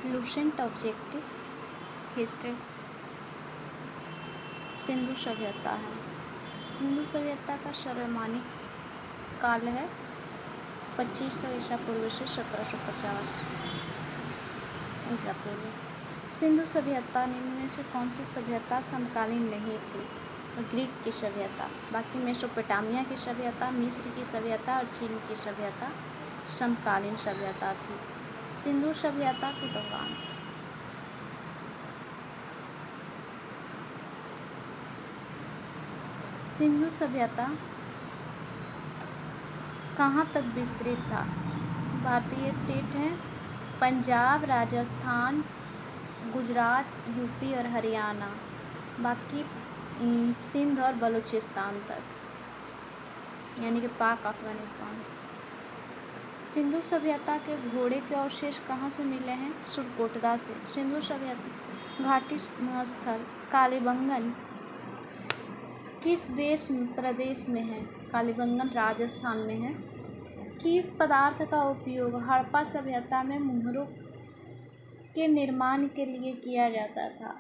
Lucent objective history Sindhu सभ्यता है। सिंधु सभ्यता का सर्वमानिक काल है 2500 ईसा पूर्व से 1750 ईसा पूर्व। सिंधु सभ्यता निम्न में से कौन सी सभ्यता समकालीन नहीं थी? ग्रीक की सभ्यता। बाकी मेसोपोटामिया की सभ्यता, मिस्र की सभ्यता और चीन की सभ्यता समकालीन सभ्यता थी। सिंधु सभ्यता के दौरान सिंधु सभ्यता कहाँ तक विस्तृत था? भारतीय स्टेट हैं पंजाब, राजस्थान, गुजरात, यूपी और हरियाणा। बाकी सिंध और बलूचिस्तान तक, यानी कि पाक अफगानिस्तान। सिंधु सभ्यता के घोड़े के अवशेष कहाँ से मिले हैं? सुरकोटदा से। सिंधु सभ्यता घाटी स्थल कालीबंगन किस प्रदेश में है? कालीबंगन राजस्थान में है। किस पदार्थ का उपयोग हड़प्पा सभ्यता में मुहरों के निर्माण के लिए किया जाता था?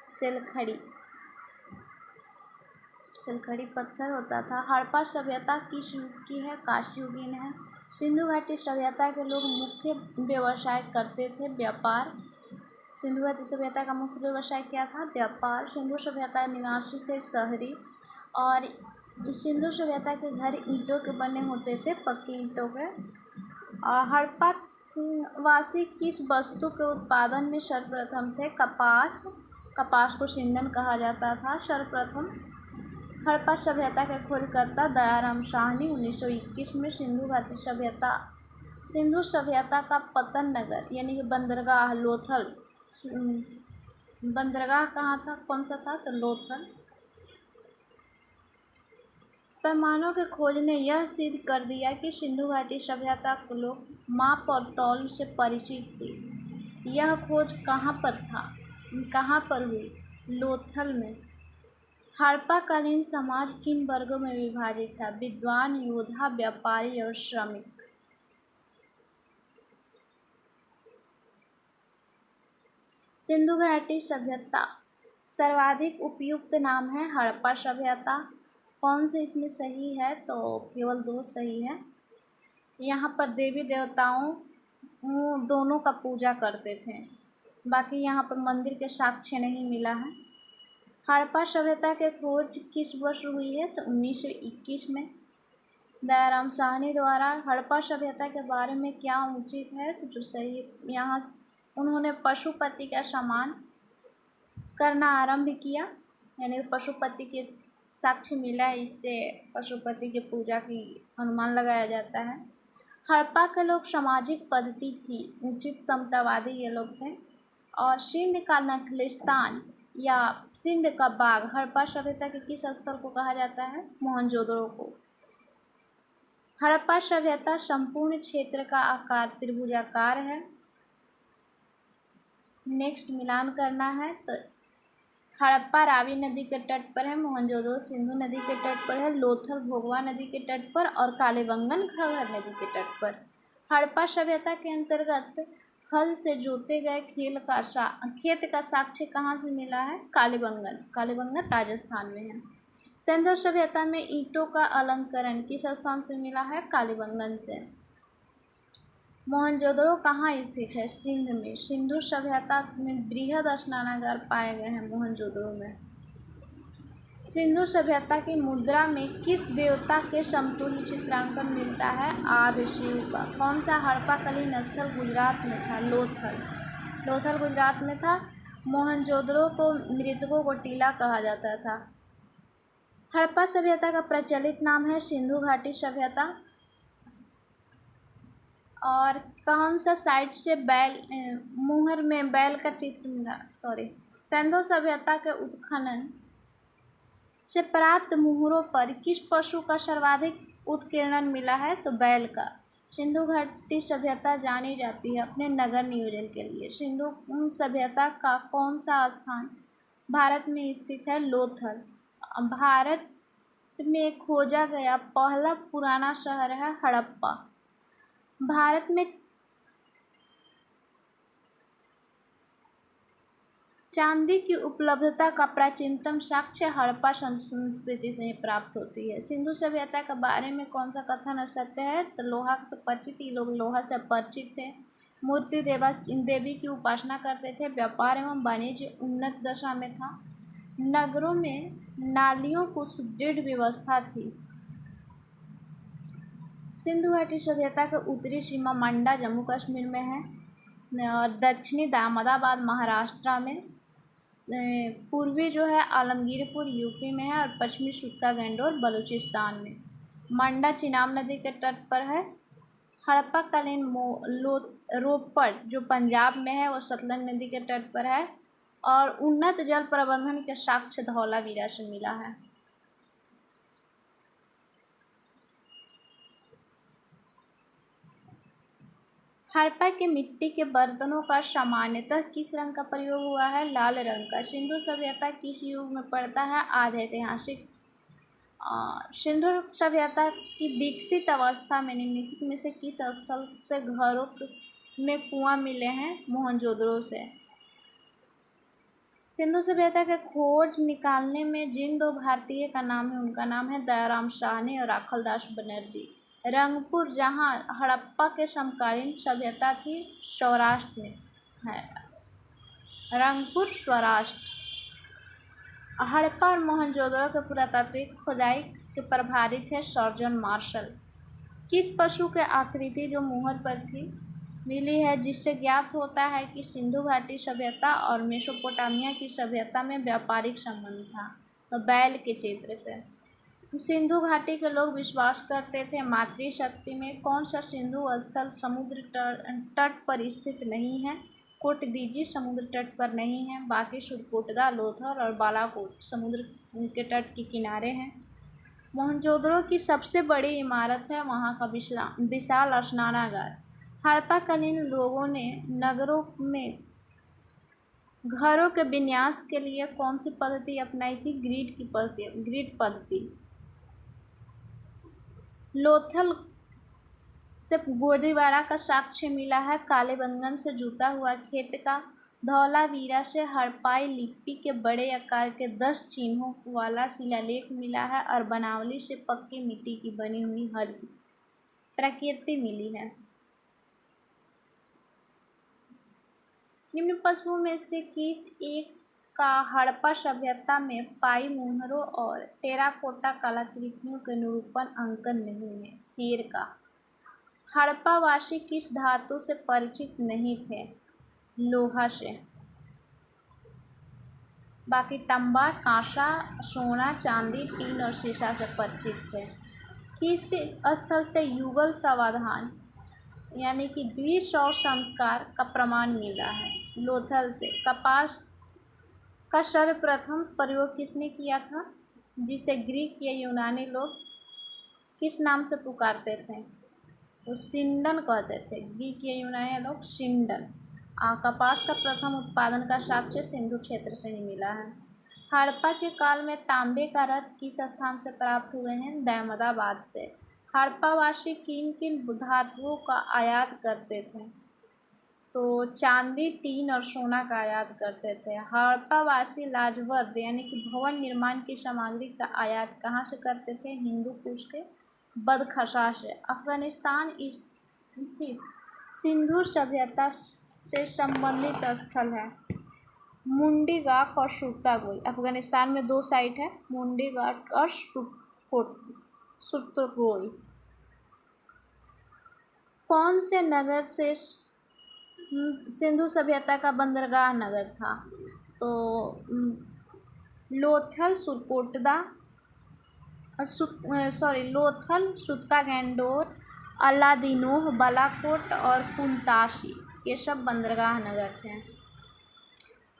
सिलखड़ी पत्थर होता था। हड़प्पा सभ्यता किस युग की है? कांस्ययुगीन है। सिंधु घाटी सभ्यता के लोग मुख्य व्यवसाय करते थे व्यापार। सिंधु घाटी सभ्यता का मुख्य व्यवसाय क्या था? व्यापार। सिंधु सभ्यता निवासी थे शहरी, और सिंधु सभ्यता के घर ईंटों के बने होते थे, पक्की ईंटों के। और हड़प्पा वासी किस वस्तु के उत्पादन में सर्वप्रथम थे? कपास को सिंदन कहा जाता था। सर्वप्रथम हड़प्पा सभ्यता के खोजकर्ता दयाराम साहनी 1921 में सिंधु सभ्यता का पतन नगर यानी कि बंदरगाह लोथल, बंदरगाह कहाँ था? कौन सा था? तो लोथल। पैमानों के खोज ने यह सिद्ध कर दिया कि सिंधु घाटी सभ्यता के लोग माप और तौल से परिचित थे। यह खोज कहाँ पर हुई? लोथल में। हड़प्पा कालीन समाज किन वर्गों में विभाजित था? विद्वान, योद्धा, व्यापारी और श्रमिक। सिंधु घाटी सभ्यता सर्वाधिक उपयुक्त नाम है हड़प्पा सभ्यता। कौन से इसमें सही है? तो केवल 2 सही है। यहाँ पर देवी देवताओं दोनों का पूजा करते थे। बाकी यहाँ पर मंदिर के साक्ष्य नहीं मिला है। हड़प्पा सभ्यता के खोज किस वर्ष हुई है? तो 1921 में। दयाराम साहनी द्वारा हड़प्पा सभ्यता के बारे में क्या उचित है? तो जो सही यहाँ उन्होंने पशुपति का सम्मान करना आरंभ किया, यानी पशुपति के साक्ष्य मिला है, इससे पशुपति की पूजा की अनुमान लगाया जाता है। हड़प्पा के लोग सामाजिक पद्धति थी, उचित समतावादी ये लोग थे। और सिंध का नखलिस्तान या सिंध का बाग हड़प्पा सभ्यता के किस स्थल को कहा जाता है? मोहनजोदड़ो को। हड़प्पा सभ्यता संपूर्ण क्षेत्र का आकार त्रिभुजाकार है। नेक्स्ट मिलान करना है तो हड़प्पा रावी नदी के तट पर है, मोहनजोदड़ो सिंधु नदी के तट पर है, लोथल भोगवा नदी के तट पर और कालीबंगन घाघर नदी के तट पर। हड़प्पा सभ्यता के अंतर्गत हल से जोते गए खेत का साक्ष्य कहाँ से मिला है? कालीबंगन राजस्थान में है। सिंधु सभ्यता में ईंटों का अलंकरण किस स्थान से मिला है? कालीबंगन से। मोहनजोदड़ो कहाँ स्थित है? सिंध में। सिंधु सभ्यता में बृहद स्नानागार पाए गए हैं मोहनजोदड़ो में। सिंधु सभ्यता की मुद्रा में किस देवता के समतुल्य चित्रांकन मिलता है? आदि शिव का। कौन सा हड़प्पा कालीन स्थल गुजरात में था? लोथल गुजरात में था। मोहनजोदड़ो को मृतकों को टीला कहा जाता था। हड़प्पा सभ्यता का प्रचलित नाम है सिंधु घाटी सभ्यता। और कौन सा साइट से मुहर में बैल का चित्र मिला? सिंधु सभ्यता के उत्खनन से प्राप्त मुहरों पर किस पशु का सर्वाधिक उत्कीर्णन मिला है? तो बैल का। सिंधु घाटी सभ्यता जानी जाती है अपने नगर नियोजन के लिए। सिंधु सभ्यता का कौन सा स्थान भारत में स्थित है? लोथल। भारत में खोजा गया पहला पुराना शहर है हड़प्पा। भारत में चांदी की उपलब्धता का प्राचीनतम साक्ष्य हड़प्पा संस्कृति से ही प्राप्त होती है। सिंधु सभ्यता के बारे में कौन सा कथन असत्य है? तो लोहा से परिचित, ये लोग लोहा से परिचित थे। मूर्ति देवी की उपासना करते थे। व्यापार एवं वाणिज्य उन्नत दशा में था। नगरों में नालियों को सुदृढ़ व्यवस्था थी। सिंधु घाटी सभ्यता का उत्तरी सीमा मंडा जम्मू कश्मीर में है और दक्षिणी दामोदाबाद महाराष्ट्र में, पूर्वी जो है आलमगीरपुर यूपी में है और पश्चिमी सुक्का गंडोर बलूचिस्तान में। मंडा चिनाब नदी के तट पर है। हड़प्पा कालीन रोपड़ जो पंजाब में है वो सतलज नदी के तट पर है और उन्नत जल प्रबंधन के साक्ष्य धौलावीरा से मिला है। हड़प्पा के मिट्टी के बर्तनों का सामान्यतः किस रंग का प्रयोग हुआ है? लाल रंग का। सिंधु सभ्यता किस युग में पड़ता है? आधे ऐतिहासिक। सिंधु सभ्यता की विकसित अवस्था में निम्नलिखित में से किस स्थल से घरों में कुआं मिले हैं? मोहनजोदड़ो से। सिंधु सभ्यता के खोज निकालने में जिन दो भारतीय का नाम है उनका नाम है दयाराम साहनी और राखलदास बनर्जी। रंगपुर जहाँ हड़प्पा के समकालीन सभ्यता थी, सौराष्ट्र में है। रंगपुर सौराष्ट्र। हड़प्पा और मोहनजोदड़ो के पुरातात्विक खुदाई के प्रभारी थे सर्जन मार्शल। किस पशु के आकृति जो मुहर पर थी मिली है, जिससे ज्ञात होता है कि सिंधु घाटी सभ्यता और मेसोपोटामिया की सभ्यता में व्यापारिक संबंध था? तो बैल के चित्र से। सिंधु घाटी के लोग विश्वास करते थे मातृशक्ति में। कौन सा सिंधु स्थल समुद्र तट पर स्थित नहीं है? कोटदीजी समुद्र तट पर नहीं है, बाकी सुरकोटदा, लोथल और बालाकोट समुद्र के तट के किनारे हैं। मोहनजोदड़ो की सबसे बड़ी इमारत है वहाँ का विशाल स्नानागार। हड़प्पाकालीन लोगों ने नगरों में घरों के विन्यास के लिए कौन सी पद्धति अपनाई थी? ग्रिड पद्धति। लोथल से गोदीवाड़ा का साक्ष्य मिला है। कालीबंगन से जुता हुआ खेत का। धौलावीरा से हड़प्पाई लिपि के बड़े आकार के 10 चिन्हों वाला शिलालेख मिला है और बनावली से पक्की मिट्टी की बनी हुई हल्की प्रकृति मिली है। निम्न पशुओं में से किस एक का हड़प्पा सभ्यता में पाई मुहरों और टेराकोटा कलाकृतियों के निरूपण अंकन नहीं है? शेर का। हड़प्पावासी किस धातु से परिचित नहीं थे? लोहा से। बाकी तांबा, कांसा, सोना, चांदी, टीन और शीशा से परिचित थे। किस स्थल से युगल समाधान यानी कि द्विशव संस्कार का प्रमाण मिला है? लोथल से। कपास का सर्वप्रथम प्रयोग किसने किया था, जिसे ग्रीक या यूनानी लोग किस नाम से पुकारते थे? वो सिंडन कहते थे। ग्रीक या यूनानी लोग सिंडन। कपास का प्रथम उत्पादन का साक्ष्य सिंधु क्षेत्र से ही मिला है। हड़प्पा के काल में तांबे का रथ किस स्थान से प्राप्त हुए हैं? दामोदाबाद से। हड़प्पावासी किन किन धातुओं का आयात करते थे? तो चांदी, टीन और सोना का आयात करते थे। हड़प्पावासी लाजवर्द यानी कि भवन निर्माण की सामग्री का आयात कहाँ से करते थे? हिंदू कुश के बदखशा से। अफगानिस्तान स्थित सिंधु सभ्यता से संबंधित स्थल है? मुंडी घाट और सुरतागोई। अफगानिस्तान में 2 साइट है, मुंडी घाट और सुरतागोई। कौन से नगर से सिंधु सभ्यता का बंदरगाह नगर था? तो लोथल, सुरकोटदा, लोथल, सुक्का गंडोर, अलादीनोह, बालाकोट और कुंताशी, ये सब बंदरगाह नगर थे।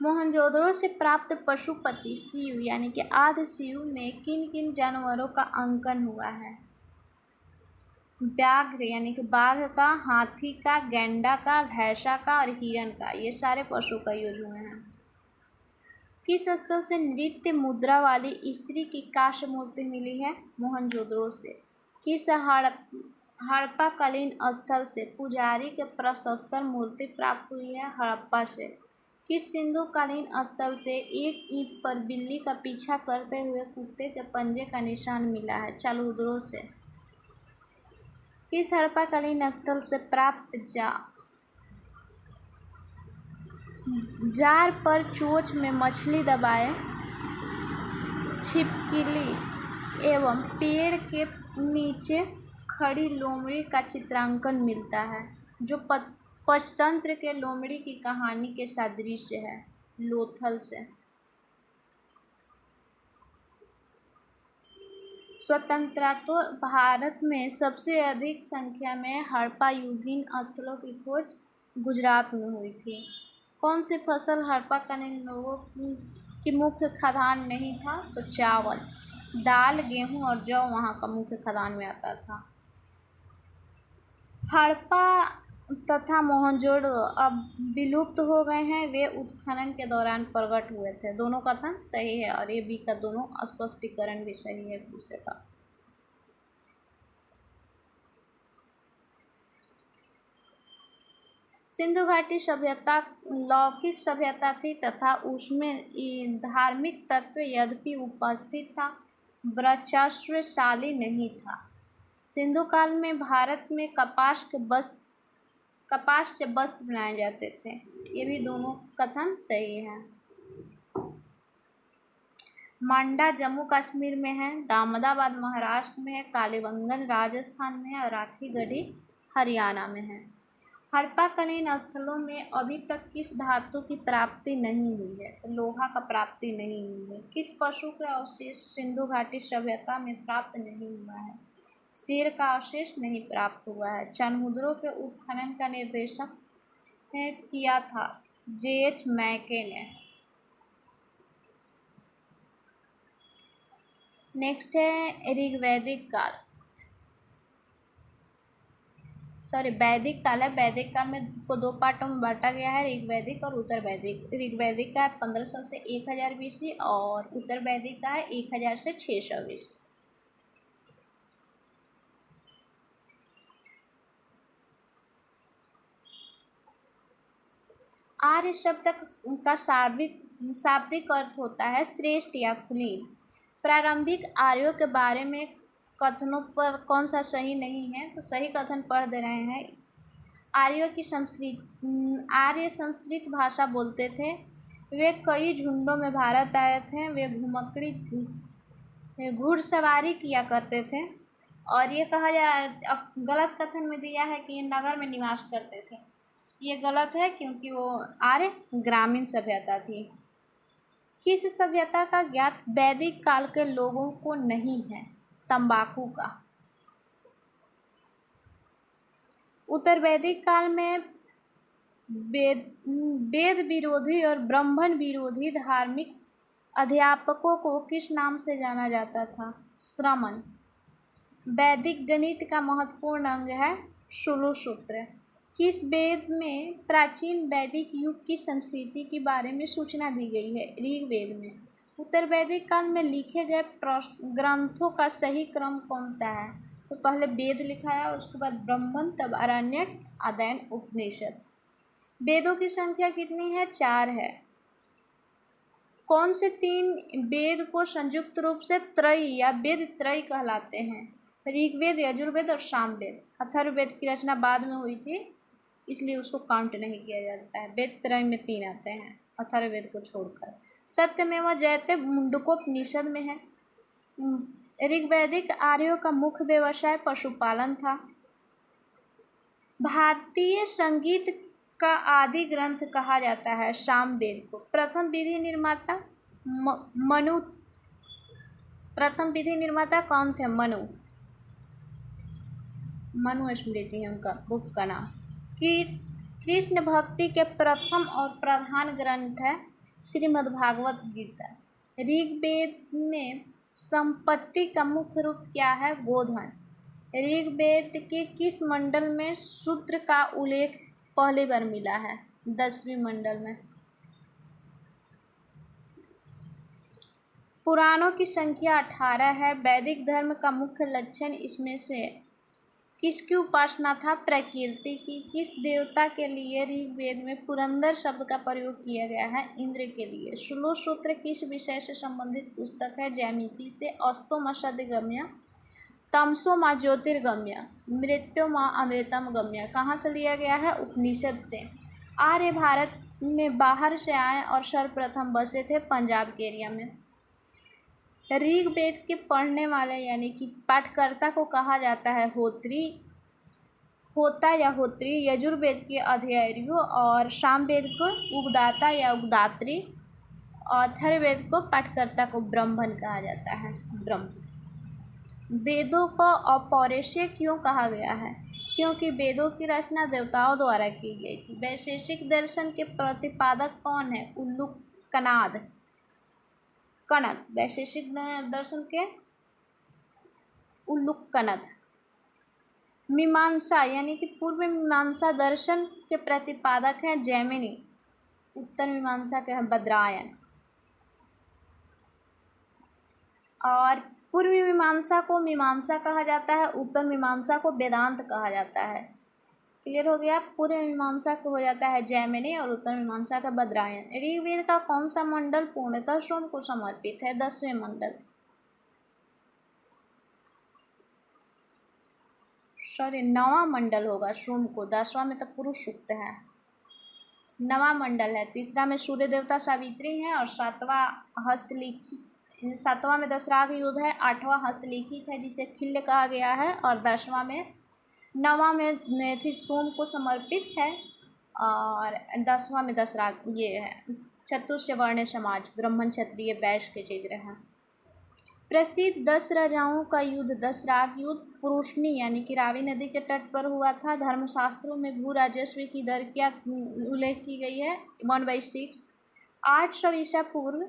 मोहनजोदड़ो से प्राप्त पशुपति सीव यानी कि आदि सीव में किन किन जानवरों का अंकन हुआ है? व्याघ्र यानी कि बाघ का, हाथी का, गैंडा का, भैंसा का और हिरण का, ये सारे पशु का यूज हुए हैं। किस स्थल से नृत्य मुद्रा वाली स्त्री की कांस्य मूर्ति मिली है? मोहनजोदड़ो से। किस हड़प्पाकालीन स्थल से पुजारी के प्रशस्तर मूर्ति प्राप्त हुई है? हड़प्पा से। किस सिंधु कालीन स्थल से एक ईंट पर बिल्ली का पीछा करते हुए कुत्ते के पंजे का निशान मिला है? चालुद्रो से। किस हड़प्पाकालीन स्थल से प्राप्त जार पर चोंच में मछली दबाए छिपकली एवं पेड़ के नीचे खड़ी लोमड़ी का चित्रांकन मिलता है, जो पंचतंत्र के लोमड़ी की कहानी के सादृश है? लोथल से। स्वतंत्रता भारत में सबसे अधिक संख्या में हड़प्पा युगीन स्थलों की खोज गुजरात में हुई थी। कौन सी फसल हड़प्पाकालीन लोगों की मुख्य खाद्यान्न नहीं था? तो चावल, दाल, गेहूं और जौ वहाँ का मुख्य खाद्यान्न में आता था। हड़प्पा तथा मोहनजोदड़ो अब विलुप्त हो गए हैं, वे उत्खनन के दौरान प्रकट हुए थे। दोनों कथन सही है और ये बी का दोनों स्पष्टीकरण भी सही है दूसरे का। सिंधु घाटी सभ्यता लौकिक सभ्यता थी तथा उसमें धार्मिक तत्व यद्यपि उपस्थित था, वर्चस्वशाली नहीं था। सिंधु काल में भारत में कपास से वस्त्र बनाए जाते थे। ये भी दोनों कथन सही हैं। मांडा जम्मू कश्मीर में है, दामोदाबाद महाराष्ट्र में है, कालीबंगन राजस्थान में है और राखीगढ़ी हरियाणा में है। हड़प्पाकालीन स्थलों में अभी तक किस धातु की प्राप्ति नहीं हुई है? तो लोहा का प्राप्ति नहीं हुई है। किस पशु का अवशेष सिंधु घाटी सभ्यता में प्राप्त नहीं हुआ है? शेर का अवशेष नहीं प्राप्त हुआ है। चालुद्रो के उत्खनन का निर्देशन किया था J.H. मैके ने। नेक्स्ट है ऋग्वैदिक काल, वैदिक काल है। वैदिक काल में को दो पार्टों में बांटा गया है, ऋग्वैदिक और उत्तर वैदिक। ऋग्वैदिक का है 1500 से 1000 BC और उत्तर वैदिक का है 1000 से 600 BC। आर्य शब्द का शाब्दिक अर्थ होता है श्रेष्ठ या कुलीन। प्रारंभिक आर्यों के बारे में कथनों पर कौन सा सही नहीं है? तो सही कथन पढ़ दे रहे हैं। आर्य संस्कृत भाषा बोलते थे। वे कई झुंडों में भारत आए थे। वे घुड़सवारी किया करते थे। और ये कहा जाए, गलत कथन में दिया है कि ये नगर में निवास करते थे। ये गलत है क्योंकि वो आर्य ग्रामीण सभ्यता थी। किस सभ्यता का ज्ञात वैदिक काल के लोगों को नहीं है? तंबाकू का। उत्तर वैदिक काल में वेद विरोधी और ब्राह्मण विरोधी धार्मिक अध्यापकों को किस नाम से जाना जाता था? श्रमण। वैदिक गणित का महत्वपूर्ण अंग है शुलु सूत्र। किस वेद में प्राचीन वैदिक युग की संस्कृति के बारे में सूचना दी गई है? ऋग्वेद में। उत्तर वैदिक काल में लिखे गए ग्रंथों का सही क्रम कौन सा है? तो पहले वेद लिखा है, उसके बाद ब्राह्मण, तब आरण्यक, अदैन, उपनिषद। वेदों की संख्या कितनी है? 4 है। कौन से 3 वेद को संयुक्त रूप से त्रयी या वेद त्रयी कहलाते हैं? ऋग्वेद, यजुर्वेद और सामवेद। अथर्ववेद की रचना बाद में हुई थी, इसलिए उसको काउंट नहीं किया जाता है। वेद त्रय में 3 आते हैं अथर्ववेद को छोड़कर। सत्यमेव जयते मुंडकोपनिषद में है। ऋग्वैदिक आर्यों का मुख्य व्यवसाय पशुपालन था। भारतीय संगीत का आदि ग्रंथ कहा जाता है सामवेद को। प्रथम विधि निर्माता कौन थे? मनु स्मृति है उनका बुक का नाम। कि कृष्ण भक्ति के प्रथम और प्रधान ग्रंथ है श्रीमद्भागवत गीता। ऋग्वेद में संपत्ति का मुख्य रूप क्या है? गोधन। ऋग्वेद के किस मंडल में शूद्र का उल्लेख पहली बार मिला है? 10वीं मंडल में। पुराणों की संख्या 18 है। वैदिक धर्म का मुख्य लक्षण इसमें से किसकी उपासना था? प्रकृति की। किस देवता के लिए ऋग्वेद में पुरंदर शब्द का प्रयोग किया गया है? इंद्र के लिए। श्लोक सूत्र किस विषय से संबंधित पुस्तक है? ज्यामिति से। अस्तो मा सद्गम्य, तमसो मा ज्योतिर्गम्य, मृत्यो मा अमृतम गम्य कहाँ से लिया गया है? उपनिषद से। आर्य भारत में बाहर से आए और सर्वप्रथम बसे थे पंजाब के एरिया में। ऋग्वेद के पढ़ने वाले यानी कि पाठकर्ता को कहा जाता है होत्री, होता या होत्री। यजुर्वेद के अध्वर्यु और सामवेद को उगदाता या उगदात्री। अथर्ववेद को पाठकर्ता को ब्राह्मण कहा जाता है, ब्रह्म। वेदों को अपौरुषेय क्यों कहा गया है? क्योंकि वेदों की रचना देवताओं द्वारा की गई थी। वैशेषिक दर्शन के प्रतिपादक कौन है? उल्लूक कनाद, कनद। वैशेषिक दर्शन के उल्लूक कनद। मीमांसा यानी कि पूर्व मीमांसा दर्शन के प्रतिपादक हैं जैमिनी। उत्तर मीमांसा के हैं बद्रायन। और पूर्व मीमांसा को मीमांसा कहा जाता है, उत्तर मीमांसा को वेदांत कहा जाता है। क्लियर हो गया? पूर्व मीमांसा को हो जाता है जैमिनी और उत्तर मीमांसा का बद्रायन। ऋग्वेद का कौन सा मंडल पूर्णतः सोम को समर्पित है? 10वें मंडल। सॉरी, 9वां मंडल होगा सोम को। 10वां में तो पुरुष सूक्त है, 9वां मंडल है। तीसरा में सूर्य देवता सावित्री है और 7वां हस्तलिखित, 7वां में दशराग युग है, 8वां हस्तलिखित है जिसे खिल्य कहा गया है, और 10वां में 9वां में थी सोम को समर्पित है, और 10वां में दशराग ये है। चतुर्थ वर्ण समाज, ब्राह्मण क्षत्रिय वैश्य के चित्र हैं। प्रसिद्ध 10 राजाओं का युद्ध दशराग युद्ध पुरुषनी यानी कि रावी नदी के तट पर हुआ था। धर्मशास्त्रों में भू राजस्व की दर क्या उल्लेख की गई है? 1/6। 800 ईसा पूर्व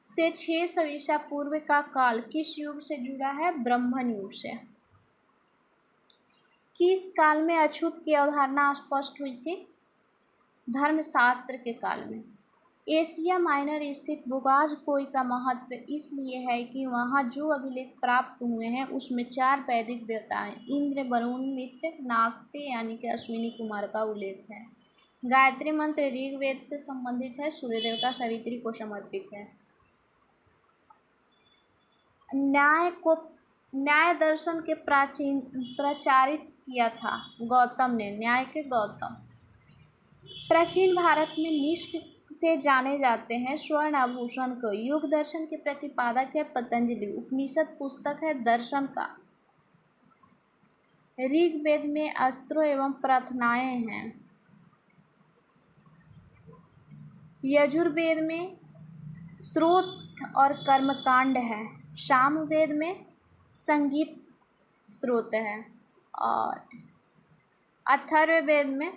से 600 ईसा पूर्व का काल किस युग से जुड़ा है? ब्राह्मण युग से। किस काल में अछूत की अवधारणा स्पष्ट हुई थी? धर्मशास्त्र के काल में। एशिया माइनर स्थित बुगाजपोई का महत्व इसलिए है कि वहाँ जो अभिलेख प्राप्त हुए हैं उसमें 4 वैदिक देवताएं इंद्र, वरुण, मित्र, नास्ते यानी कि अश्विनी कुमार का उल्लेख है। गायत्री मंत्र ऋग्वेद से संबंधित है, सूर्य देवता सावित्री को समर्पित है। न्याय दर्शन के प्रचारित किया था गौतम ने। न्याय के गौतम। प्राचीन भारत में निष्क से जाने जाते हैं स्वर्ण आभूषण को। युग दर्शन के प्रतिपादक है पतंजलि। उपनिषद पुस्तक है दर्शन का। ऋग्वेद में अस्त्रों एवं प्रार्थनाएं हैं। यजुर्वेद में स्रोत और कर्मकांड है। सामवेद में संगीत स्रोत है, और अथर्ववेद में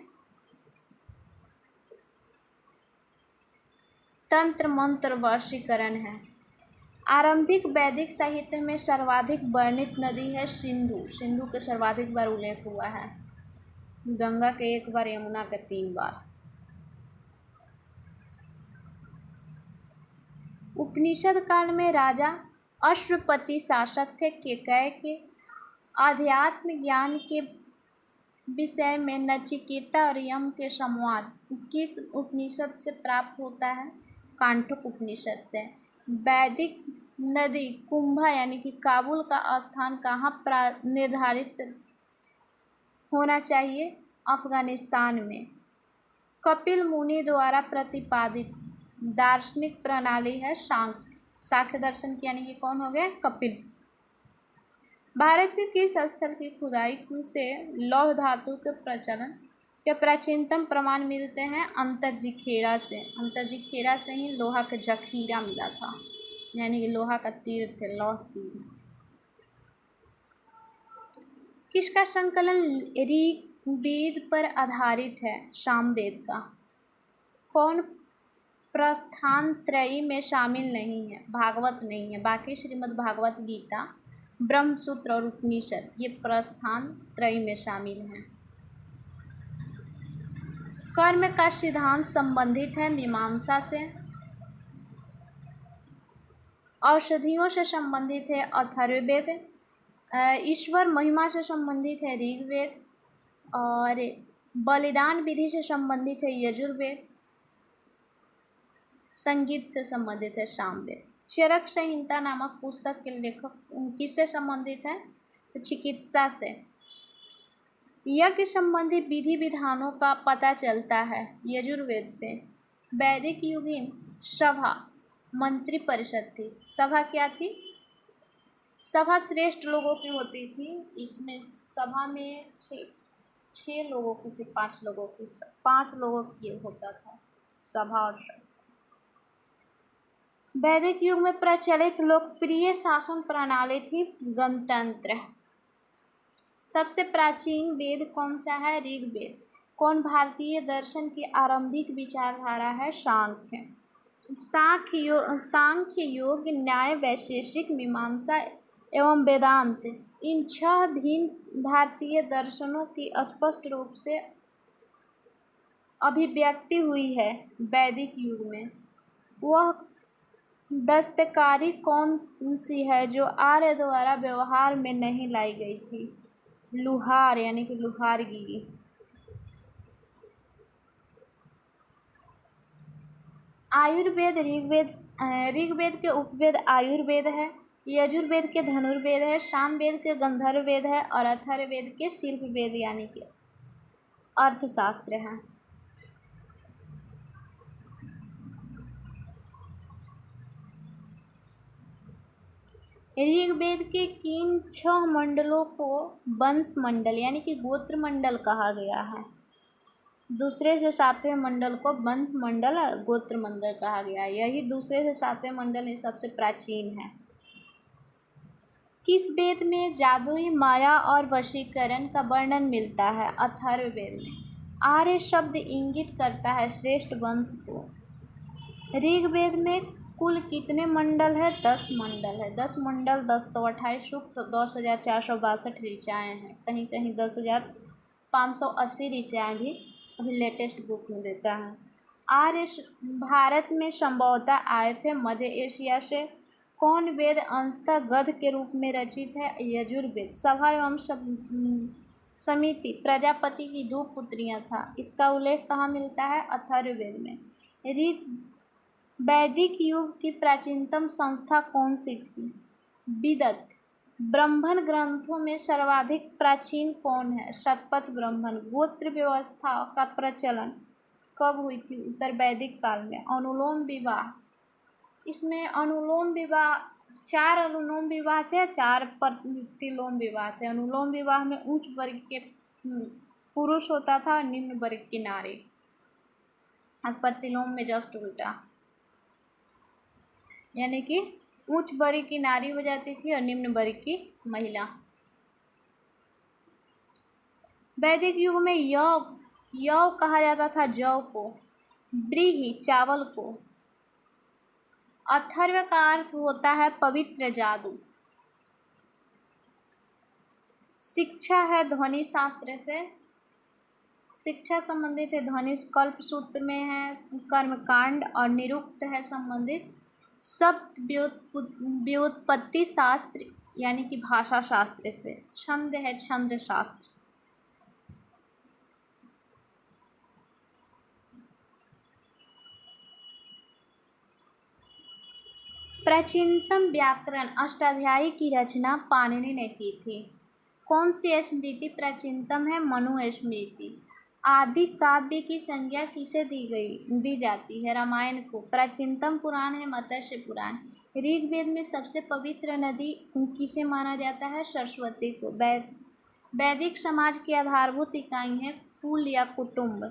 तंत्र मंत्र वशीकरण है। आरंभिक वैदिक साहित्य में सर्वाधिक वर्णित नदी है सिंधु। सिंधु के सर्वाधिक बार उल्लेख हुआ है। गंगा के 1 बार, यमुना के 3 बार। उपनिषद काल में राजा अश्वपति शासक थे। केकय के अध्यात्म ज्ञान के विषय में नचिकेता और यम के संवाद किस उपनिषद से प्राप्त होता है? कांठोक उपनिषद से। वैदिक नदी कुंभा यानी कि काबुल का स्थान कहाँ निर्धारित होना चाहिए? अफगानिस्तान में। कपिल मुनि द्वारा प्रतिपादित दार्शनिक प्रणाली है सांख्य दर्शन की, यानी कि कौन हो गए? कपिल। भारत के किस स्थल की खुदाई से लौह धातु के प्रचलन के प्राचीनतम प्रमाण मिलते हैं? अंतरजीखेड़ा से। अंतरजीखेड़ा से ही लोहा का जखीरा मिला था, यानी कि लोहा का तीर थे, लौह तीर। किसका संकलन ऋग्वेद पर आधारित है? सामवेद का। कौन प्रस्थान त्रयी में शामिल नहीं है? भागवत नहीं है, बाकी श्रीमद् भागवत गीता, ब्रह्मसूत्र और उपनिषद ये प्रस्थान त्रयी में शामिल हैं। कर्म का सिद्धांत संबंधित है मीमांसा से। औषधियों से संबंधित है अथर्ववेद। ईश्वर महिमा से संबंधित है ऋग्वेद, और बलिदान विधि से संबंधित है यजुर्वेद, संगीत से संबंधित है सामवेद। चरक संहिता नामक पुस्तक के लेखक किससे संबंधित है? तो चिकित्सा से। यज्ञ संबंधी विधि विधानों का पता चलता है यजुर्वेद से। वैदिक युगीन सभा मंत्री परिषद थी। सभा क्या थी? सभा श्रेष्ठ लोगों की होती थी। इसमें सभा में छः लोगों की थी, 5 लोगों की, 5 लोगों की होता था सभा और सभा। वैदिक युग में प्रचलित लोकप्रिय शासन प्रणाली थी गणतंत्र। सबसे प्राचीन वेद कौन सा है? ऋग्वेद। कौन भारतीय दर्शन की आरंभिक विचारधारा है? सांख्य। सांख्य योग, न्याय, वैशेषिक, मीमांसा एवं वेदांत, इन 6 भिन्न भारतीय दर्शनों की स्पष्ट रूप से अभिव्यक्ति हुई है वैदिक युग में। वह दस्तकारी कौन सी है जो आर्य द्वारा व्यवहार में नहीं लाई गई थी? लुहार, यानी कि लुहारगिरी। आयुर्वेद ऋग्वेद के उपवेद आयुर्वेद है, यजुर्वेद के धनुर्वेद है, सामवेद के गंधर्ववेद है, और अथर्ववेद के शिल्पवेद यानी कि अर्थशास्त्र है। ऋग्वेद के किन 6 मंडलों को वंश मंडल यानी कि गोत्र मंडल कहा गया है? दूसरे से 7वें मंडल को वंश मंडल और गोत्र मंडल कहा गया है। यही दूसरे से 7वें मंडल सबसे प्राचीन है। किस वेद में जादुई माया और वशीकरण का वर्णन मिलता है? अथर्ववेद में। आर्य शब्द इंगित करता है श्रेष्ठ वंश को। ऋग्वेद में कुल कितने मंडल है? 10 मंडल है। 10 मंडल 1028 सूक्त, 10,462 ऋचाएँ हैं। कहीं कहीं 10,580 ऋचाएँ भी अभी लेटेस्ट बुक में देता है। आर्य भारत में संभवतः आए थे। मध्य एशिया से। कौन वेद अंशतः गद्य के रूप में रचित है? यजुर्वेद। सभा एवं समिति प्रजापति की 2 पुत्रियां था। इसका उल्लेख कहाँ मिलता है? अथर्ववेद में। वैदिक युग की प्राचीनतम संस्था कौन सी थी? विदत। ब्राह्मण ग्रंथों में सर्वाधिक प्राचीन कौन है? शतपथ ब्राह्मण। गोत्र व्यवस्था का प्रचलन कब हुई थी? उत्तर वैदिक काल में। अनुलोम विवाह, इसमें अनुलोम विवाह 4 अनुलोम विवाह थे, 4 प्रतिलोम विवाह थे। अनुलोम विवाह में उच्च वर्ग के पुरुष होता था और निम्न वर्ग की नारी, और प्रतिलोम में जस्ट उल्टा, यानी कि उच्च वर्ग की नारी हो जाती थी और निम्न वर्ग की महिला। वैदिक युग में यव कहा जाता था जौ को, व्रीहि चावल को। अथर्व का अर्थ होता है पवित्र जादू। शिक्षा है ध्वनि शास्त्र से। शिक्षा संबंधित है ध्वनि कल्प सूत्र में है। कर्मकांड और निरुक्त है संबंधित। शब्द व्युत्पत्ति शास्त्र यानी कि भाषा शास्त्र से। छंद है छंद शास्त्र। प्राचीनतम व्याकरण अष्टाध्यायी की रचना पाणिनि ने की थी। कौन सी स्मृति प्राचीनतम है? मनु स्मृति। आदि काव्य की संज्ञा किसे दी जाती है? रामायण को। प्राचीनतम पुराण है मत्स्य पुराण। ऋग्वेद में सबसे पवित्र नदी किसे माना जाता है? सरस्वती को। वैदिक समाज की आधारभूत इकाई है कुल या कुटुंब।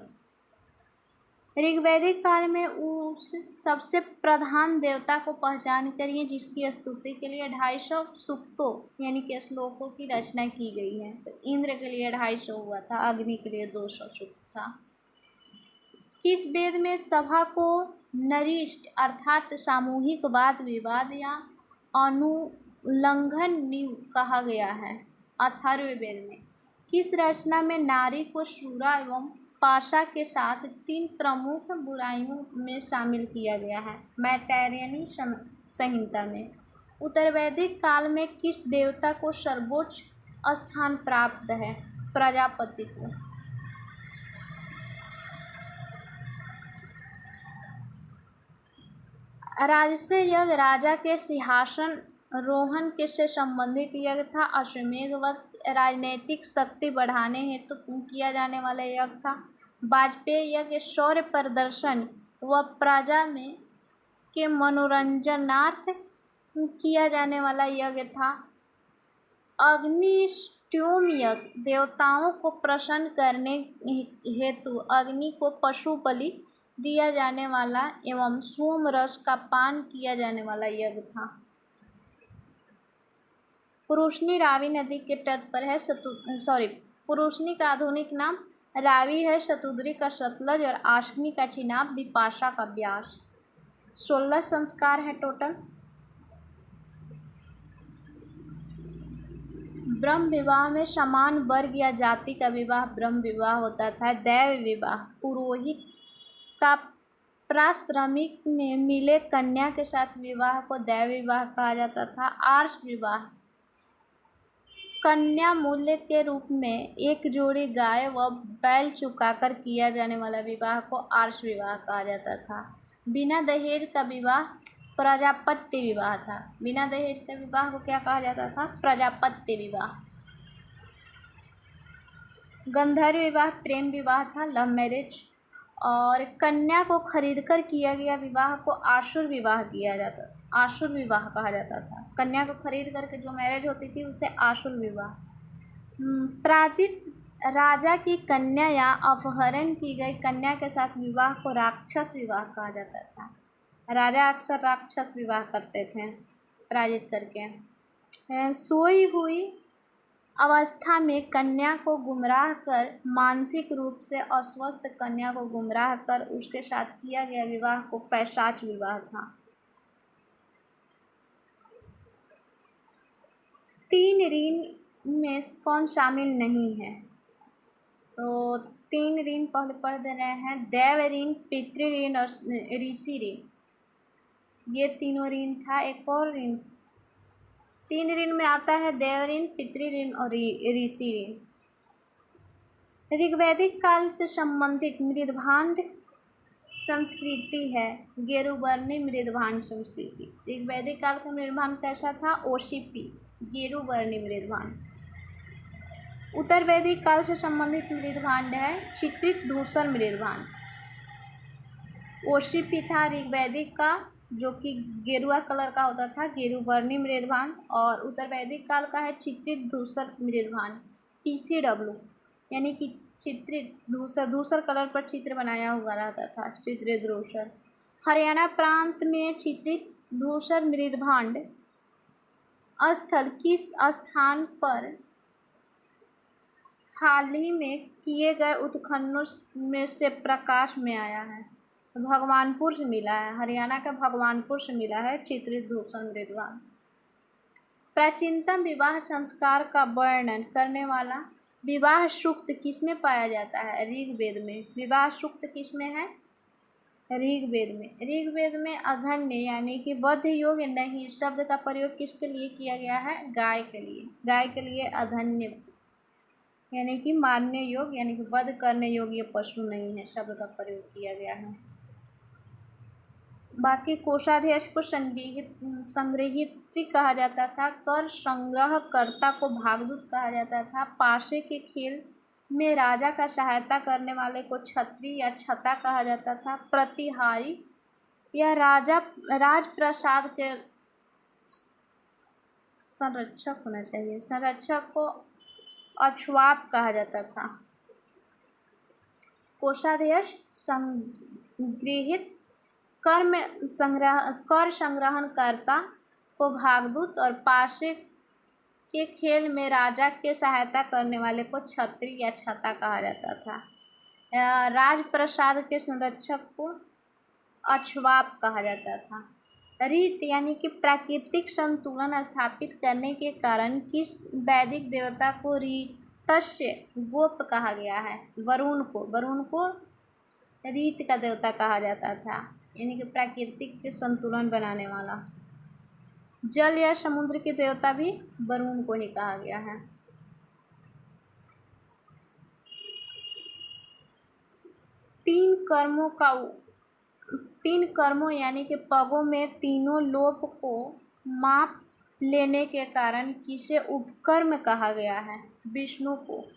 ऋग्वैदिक काल में उस सबसे प्रधान देवता को पहचान करिए जिसकी स्तुति के लिए 250 सूक्तों यानी कि श्लोकों की रचना की गई है। तो इंद्र के लिए 250 हुआ था, अग्नि के लिए 200 सूक्त था। किस वेद में सभा को नरिष्ट अर्थात सामूहिक वाद विवाद या अनुल्लंघन नीव कहा गया है? अथर्ववेद में। किस रचना में नारी को शूरा एवं पाशा के साथ 3 प्रमुख बुराइयों में शामिल किया गया है? मैत्रेयनी संहिता में। उत्तर वैदिक काल में किस देवता को सर्वोच्च स्थान प्राप्त है? प्रजापति को। राजस्य यज्ञ राजा के सिंहासन रोहन के से संबंधित यज्ञ था। अश्वमेध वक्त राजनीतिक शक्ति बढ़ाने हेतु किया जाने वाला यज्ञ था। वाजपेयी यज्ञ शौर्य प्रदर्शन व प्रजा में के मनोरंजनार्थ किया जाने वाला यज्ञ था। अग्निष्टोम यज्ञ देवताओं को प्रसन्न करने हेतु अग्नि को पशु बलि दिया जाने वाला एवं सोम रस का पान किया जाने वाला यज्ञ था। पुरुषनी रावी नदी के तट पर है। पुरुषनी का आधुनिक नाम रावी है, शतुद्री का सतलज और आशनी का चिनाब, बिपाशा का ब्यास। 16 संस्कार है टोटल। ब्रह्म विवाह में समान वर्ग या जाति का विवाह ब्रह्म विवाह होता था। दैव विवाह पुरोहित का प्राश्रमिक में मिले कन्या के साथ विवाह को दैव विवाह कहा जाता था। आर्ष विवाह कन्या मूल्य के रूप में एक जोड़ी गाय व बैल चुकाकर किया जाने वाला विवाह को आर्ष विवाह कहा जाता था। बिना दहेज का विवाह प्रजापत्य विवाह था। बिना दहेज के विवाह को क्या कहा जाता था? प्रजापत्य विवाह। गंधर्व विवाह प्रेम विवाह था, लव मैरिज। और कन्या को खरीदकर किया गया विवाह को आसुर विवाह किया जाता, आसुर विवाह कहा जाता था। कन्या को खरीद करके जो मैरिज होती थी उसे आसुर विवाह। प्राचीन राजा की कन्या या अपहरण की गई कन्या के साथ विवाह को राक्षस विवाह कहा जाता था। राजा अक्सर राक्षस विवाह करते थे पराजित करके। सोई हुई अवस्था में कन्या को गुमराह कर, मानसिक रूप से अस्वस्थ कन्या को गुमराह कर उसके साथ किया गया विवाह को पैशाच विवाह था। 3 ऋण में कौन शामिल नहीं है? तो 3 ऋण पहले पढ़ दे रहे हैं। देव ऋण, पितृ ऋण और ऋषि ऋण। ये तीनों ऋण था। एक और ऋण 3 ऋण में आता है, देव ऋण, पितृ ऋण और ऋषि ऋण। ऋग्वैदिक काल से संबंधित मृदभांड संस्कृति है गेरुवर्णी मृदभांड संस्कृति। ऋग्वैदिक काल का मृदभांड कैसा था? ओशिपी, गेरुवर्णी मृदभांड। उत्तर वैदिक काल से संबंधित मृदभांड है चित्रित धूसर मृदभांड। ओशिपी था ऋग्वैदिक का, जो कि गेरुआ कलर का होता था, गेरुवर्णी मृदभांड। और उत्तर वैदिक काल का है चित्रित धूसर मृदभांड, PCW, यानी कि चित्रित धूसर, धूसर कलर पर चित्र बनाया हुआ रहता था, चित्रित धूसर। हरियाणा प्रांत में चित्रित धूसर मृदभांड स्थल किस स्थान पर हाल ही में किए गए उत्खननों में से प्रकाश में आया है? भगवानपुर से मिला है। हरियाणा का भगवानपुर से मिला है चित्रित धूसर मृदभांड। प्राचीनतम विवाह संस्कार का वर्णन करने वाला विवाह सूक्त किसमें पाया जाता है? ऋग्वेद में। विवाह सूक्त किसमें है? ऋग्वेद में। ऋग्वेद में अधन्य यानी कि वध योग्य नहीं शब्द का प्रयोग किसके लिए किया गया है? गाय के लिए। गाय के लिए अधन्य यानी कि मारने योग्य यानी कि वध करने योग्य पशु नहीं है शब्द का प्रयोग किया गया है। बाकी कोषाध्यक्ष को संग्रहित्री कहा जाता था। कर संग्रहकर्ता को भागदूत कहा जाता था। पासे के खेल में राजा का सहायता करने वाले को छत्री या छता कहा जाता था। प्रतिहारी या राजप्रसाद के संरक्षक होना चाहिए, संरक्षक को अक्षवाप कहा जाता था। कोषाध्यक्ष संग्रहित कर संग्रहणकर्ता को भागदूत और पासे के खेल में राजा के सहायता करने वाले को छत्री या छता कहा जाता था। राजप्रसाद के संरक्षक को अक्षवाप कहा जाता था। रीत यानी कि प्राकृतिक संतुलन स्थापित करने के कारण किस वैदिक देवता को रीतस्य गोप कहा गया है? वरुण को रीत का देवता कहा जाता था, यानी कि प्राकृतिक के संतुलन बनाने वाला। जल या समुद्र के देवता भी वरुण को ही कहा गया है। तीन कर्मों यानी कि पगों में तीनों लोक को माप लेने के कारण किसे उपकर्म कहा गया है? विष्णु को।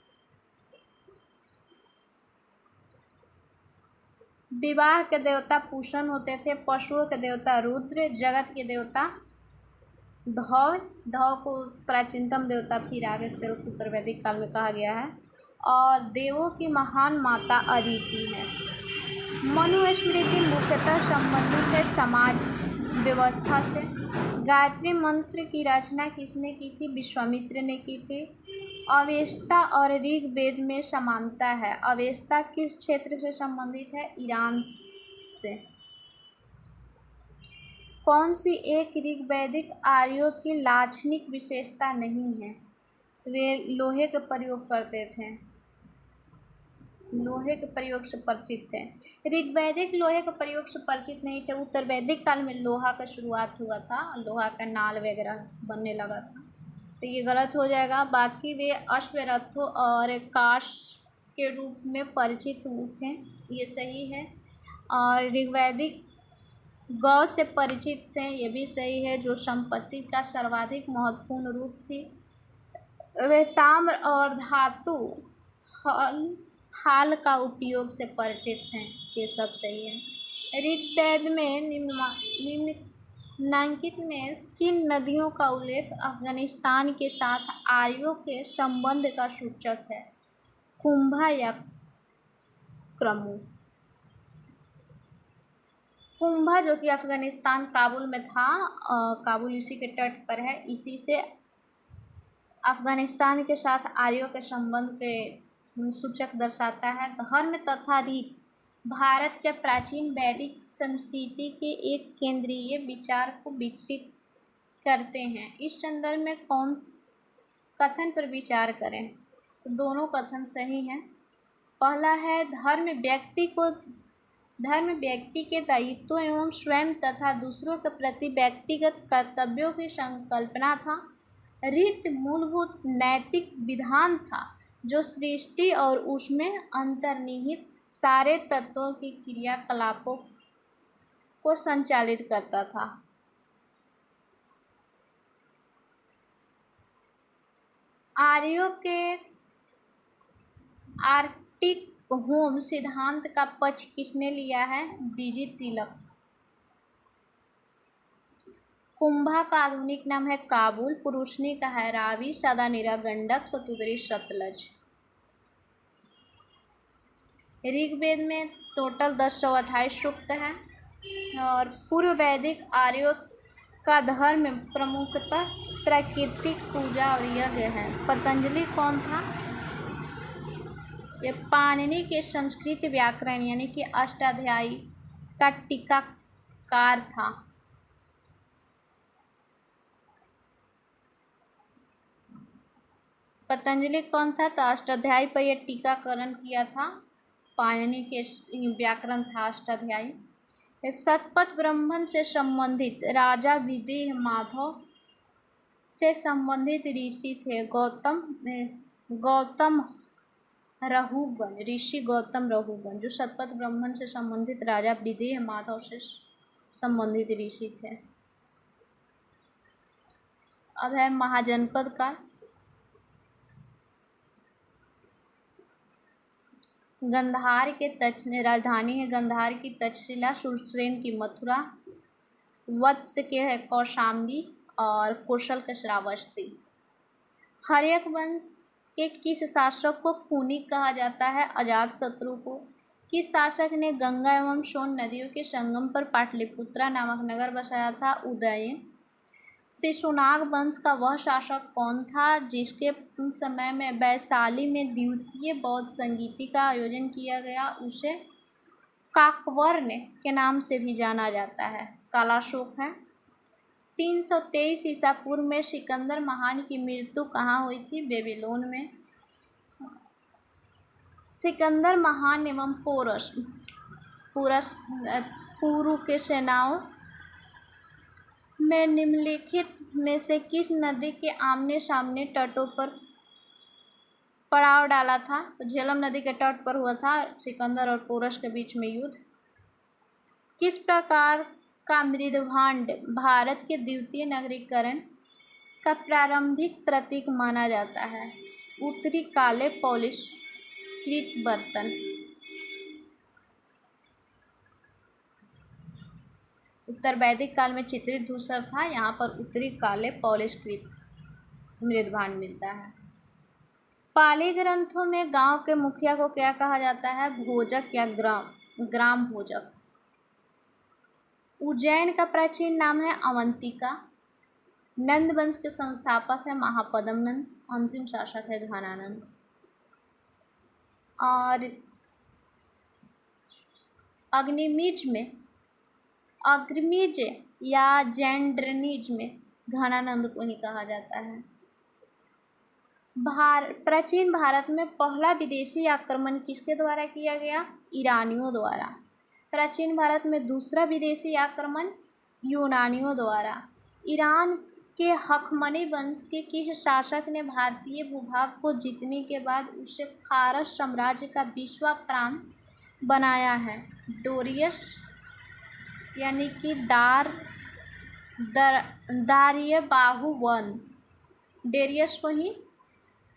विवाह के देवता पूषण होते थे, पशुओं के देवता रुद्र, जगत के देवता धौ को प्राचीनतम देवता फिर आगे चल उत्तर वैदिक काल में कहा गया है, और देवों की महान माता अदिति है। मनुस्मृति मुख्यतः संबंधित है समाज व्यवस्था से। गायत्री मंत्र की रचना किसने की थी? विश्वामित्र ने की थी। अवेस्ता और ऋग्वेद में समानता है। अवेस्ता किस क्षेत्र से संबंधित है? ईरान से। कौन सी एक ऋग्वैदिक आर्यों की लाक्षणिक विशेषता नहीं है? वे लोहे का प्रयोग करते थे, लोहे के प्रयोग से परिचित थे। ऋग्वैदिक लोहे के प्रयोग से परिचित नहीं थे। उत्तर वैदिक काल में लोहा का शुरुआत हुआ था, लोहा का नाल वगैरह बनने लगा था, तो ये गलत हो जाएगा। बाकी वे अश्वरथों और काश के रूप में परिचित हुए थे, ये सही है। और ऋग्वैदिक गौ से परिचित थे, ये भी सही है, जो संपत्ति का सर्वाधिक महत्वपूर्ण रूप थी। वे ताम्र और धातु हाल का उपयोग से परिचित हैं, ये सब सही है। ऋग्वेद में निम्नलिखित में किन नदियों का उल्लेख अफगानिस्तान के साथ आर्यों के संबंध का सूचक है? कुंभा या क्रमु? कुंभा जो कि अफगानिस्तान काबुल में था, काबुल इसी के तट पर है, इसी से अफगानिस्तान के साथ आर्यों के संबंध के सूचक दर्शाता है। धर्म तथा रीत भारत के प्राचीन वैदिक संस्कृति के एक केंद्रीय विचार को विकसित करते हैं। इस संदर्भ में कौन कथन पर विचार करें? तो दोनों कथन सही हैं। पहला है धर्म व्यक्ति के दायित्व एवं स्वयं तथा दूसरों के प्रति व्यक्तिगत कर्तव्यों की संकल्पना था। रीत मूलभूत नैतिक विधान था जो सृष्टि और उसमें अंतर्निहित सारे तत्वों की क्रियाकलापों को संचालित करता था। आर्यों के आर्कटिक होम सिद्धांत का पक्ष किसने लिया है? बीजी तिलक। कुंभा का आधुनिक नाम है काबुल, पुरुषनी का है रावी, सदानीरा गंडक, सतुद्री सतलज। ऋग्वेद में टोटल 1028 सूक्त है। और पूर्व वैदिक आर्यों का धर्म प्रमुखतः प्राकृतिक पूजा और यज्ञ है। पतंजलि कौन था? ये पाणिनि के संस्कृत व्याकरण यानी कि अष्टाध्यायी का टीकाकार था। पतंजलि कौन था? तो अष्टाध्यायी पर यह टीकाकरण किया था, पाणिनि के व्याकरण था अष्टाध्यायी। शतपथ ब्राह्मण से संबंधित राजा विदेह माधव से संबंधित ऋषि थे गौतम रहुगण, ऋषि गौतम रहुगण, जो शतपथ ब्राह्मण से संबंधित राजा विदेह माधव से संबंधित ऋषि थे। अब है महाजनपद का। गंधार के राजधानी है गंधार की तक्षशिला, सुश्रेण की मथुरा, वत्स के है कौशाम्बी और कुशल के श्रावस्ती। हर्यक वंश के किस शासक को खूनी कहा जाता है? अजातशत्रु को। किस शासक ने गंगा एवं सोन नदियों के संगम पर पाटलिपुत्रा नामक नगर बसाया था? उदयन। शिशुनाग वंश का वह शासक कौन था जिसके समय में वैशाली में द्वितीय बौद्ध संगीति का आयोजन किया गया? उसे काकवर्ण के नाम से भी जाना जाता है। कालाशोक है। 323 ईसा पूर्व में सिकंदर महान की मृत्यु कहाँ हुई थी? बेबीलोन में। सिकंदर महान एवं पुरु के सेनाओं में निम्नलिखित में से किस नदी के आमने सामने तटों पर पड़ाव डाला था? तो झेलम नदी के तट पर हुआ था सिकंदर और पोरस के बीच में युद्ध। किस प्रकार का मृदभांड भारत के द्वितीय नगरीकरण का प्रारंभिक प्रतीक माना जाता है? उत्तरी काले पॉलिश कृत बर्तन। उत्तर वैदिक काल में चित्रित धूसर था, यहाँ पर उत्तरी काले पॉलिश कृत मृदभांड मिलता है। पाली ग्रंथों में गांव के मुखिया को क्या कहा जाता है? भोजक या ग्राम भोजक। उज्जैन का प्राचीन नाम है अवंतिका। नंद वंश के संस्थापक है महापद्म नंद। अंतिम शासक है घनानंद। और अग्रमीज या जैंड्रनीज में घनानंद को ही कहा जाता है। प्राचीन भारत में पहला विदेशी आक्रमण किसके द्वारा किया गया? ईरानियों द्वारा। प्राचीन भारत में दूसरा विदेशी आक्रमण यूनानियों द्वारा। ईरान के हखमनी वंश के किस शासक ने भारतीय भूभाग को जीतने के बाद उसे फारस साम्राज्य का 20वां प्रांत बनाया है? डोरियस यानी कि दार्यबाहु वन। डेरियस को ही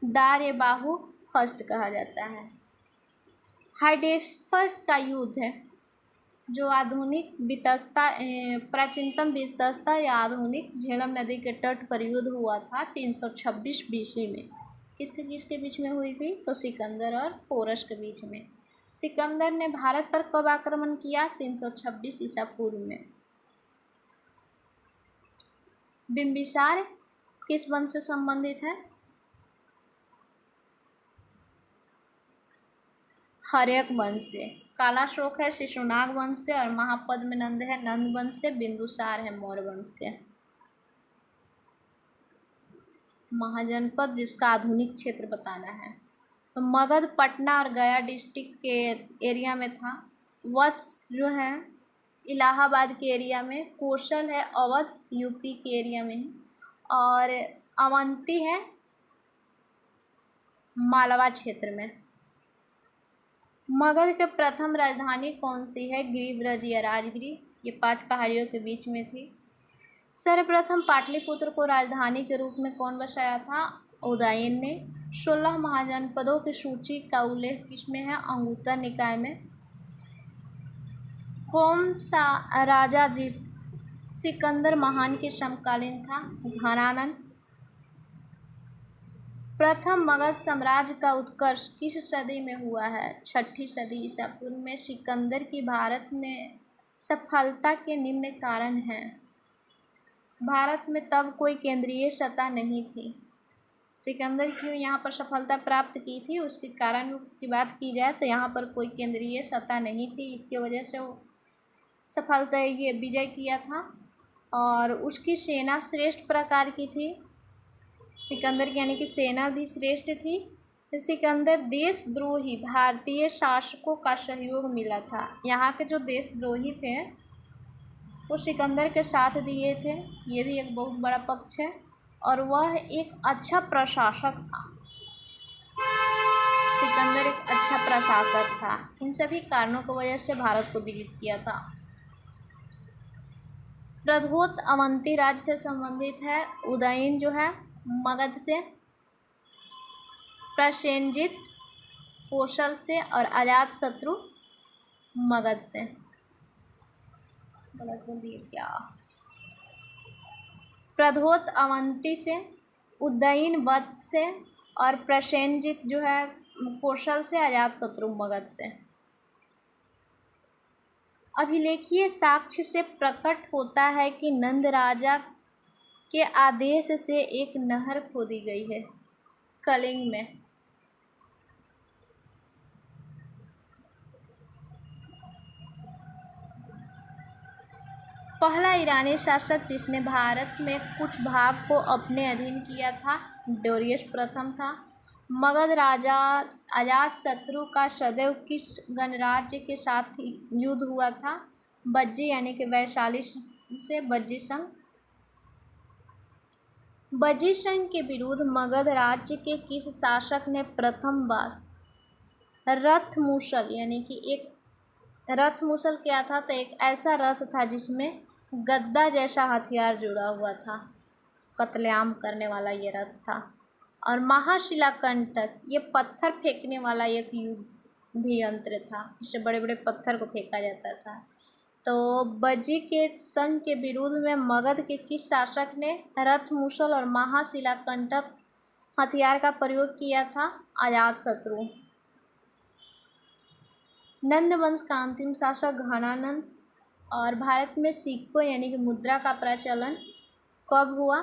दार्यबाहु फर्स्ट कहा जाता है। हाइडेस्पस का युद्ध है जो आधुनिक प्राचीनतम वितस्ता या आधुनिक झेलम नदी के तट पर युद्ध हुआ था 326 बीसी में। किसके किसके बीच में हुई थी? तो सिकंदर और पोरस के बीच में। सिकंदर ने भारत पर कब आक्रमण किया? 326 ईसा पूर्व में। बिंबिसार किस वंश से संबंधित है? हर्यक वंश से। कालाशोक है शिशुनाग वंश से और महापद्म नंद है नंद वंश से। बिंदुसार है मौर्य वंश के। महाजनपद जिसका आधुनिक क्षेत्र बताना है तो मगध पटना और गया डिस्ट्रिक्ट के एरिया में था। वत्स जो है इलाहाबाद के एरिया में। कौशल है अवध यूपी के एरिया में। और अवंती है मालवा क्षेत्र में। मगध के प्रथम राजधानी कौन सी है? गिरिब्रज या राजगिरी। ये 5 पहाड़ियों के बीच में थी। सर्वप्रथम पाटलिपुत्र को राजधानी के रूप में कौन बसाया था? उदयन ने। 16 महाजनपदों की सूची का उल्लेख किसमें है? अंगुत्तर निकाय में। कौन सा राजा सिकंदर महान के समकालीन था? घनानंद। प्रथम मगध साम्राज्य का उत्कर्ष किस सदी में हुआ है? 6ठी सदी ईसा पूर्व में। सिकंदर की भारत में सफलता के निम्न कारण हैं। भारत में तब कोई केंद्रीय सत्ता नहीं थी। सिकंदर क्यों यहाँ पर सफलता प्राप्त की थी उसके कारण की बात की जाए तो यहाँ पर कोई केंद्रीय सत्ता नहीं थी, इसकी वजह से वो सफलता ये विजय किया था। और उसकी सेना श्रेष्ठ प्रकार की थी। सिकंदर की यानी कि सेना भी श्रेष्ठ थी। सिकंदर देशद्रोही भारतीय शासकों का सहयोग मिला था। यहाँ के जो देशद्रोही थे वो सिकंदर के साथ दिए थे, ये भी एक बहुत बड़ा पक्ष है। और वह एक अच्छा प्रशासक था। सिकंदर एक अच्छा प्रशासक था। इन सभी कारणों की वजह से भारत को विजित किया था। प्रधोत अवंती राज्य से संबंधित है। उदयन जो है मगध से। प्रसेनजित कौशल से और अजातशत्रु मगध से। गलत बोल दिए क्या? प्रधोत अवंती से, उदयन वत्स से और प्रसेनजित जो है कौशल से, अजातशत्रु मगध से। अभिलेखीय साक्ष्य से प्रकट होता है कि नंद राजा के आदेश से एक नहर खोदी गई है कलिंग में। पहला ईरानी शासक जिसने भारत में कुछ भाग को अपने अधीन किया था डोरियस प्रथम था। मगध राजा अजातशत्रु का सदैव किस गणराज्य के साथ युद्ध हुआ था? बज्जी यानी कि वैशाली से बज्जी संघ। वज्रसेन के विरुद्ध मगध राज्य के किस शासक ने प्रथम बार रथ मूसल, यानी कि एक रथ मूसल क्या था, तो एक ऐसा रथ था जिसमें गद्दा जैसा हथियार जुड़ा हुआ था, कत्लेआम करने वाला ये रथ था। और महाशिलाकंटक ये पत्थर फेंकने वाला एक युद्ध यंत्र था, इससे बड़े बड़े पत्थर को फेंका जाता था। तो बज्जी के संघ के विरुद्ध में मगध के किस शासक ने रथ मूसल और महाशिलाकंटक हथियार का प्रयोग किया था? अजातशत्रु। नंद वंश का अंतिम शासक घनानंद। और भारत में सिक्कों यानी कि मुद्रा का प्रचलन कब हुआ?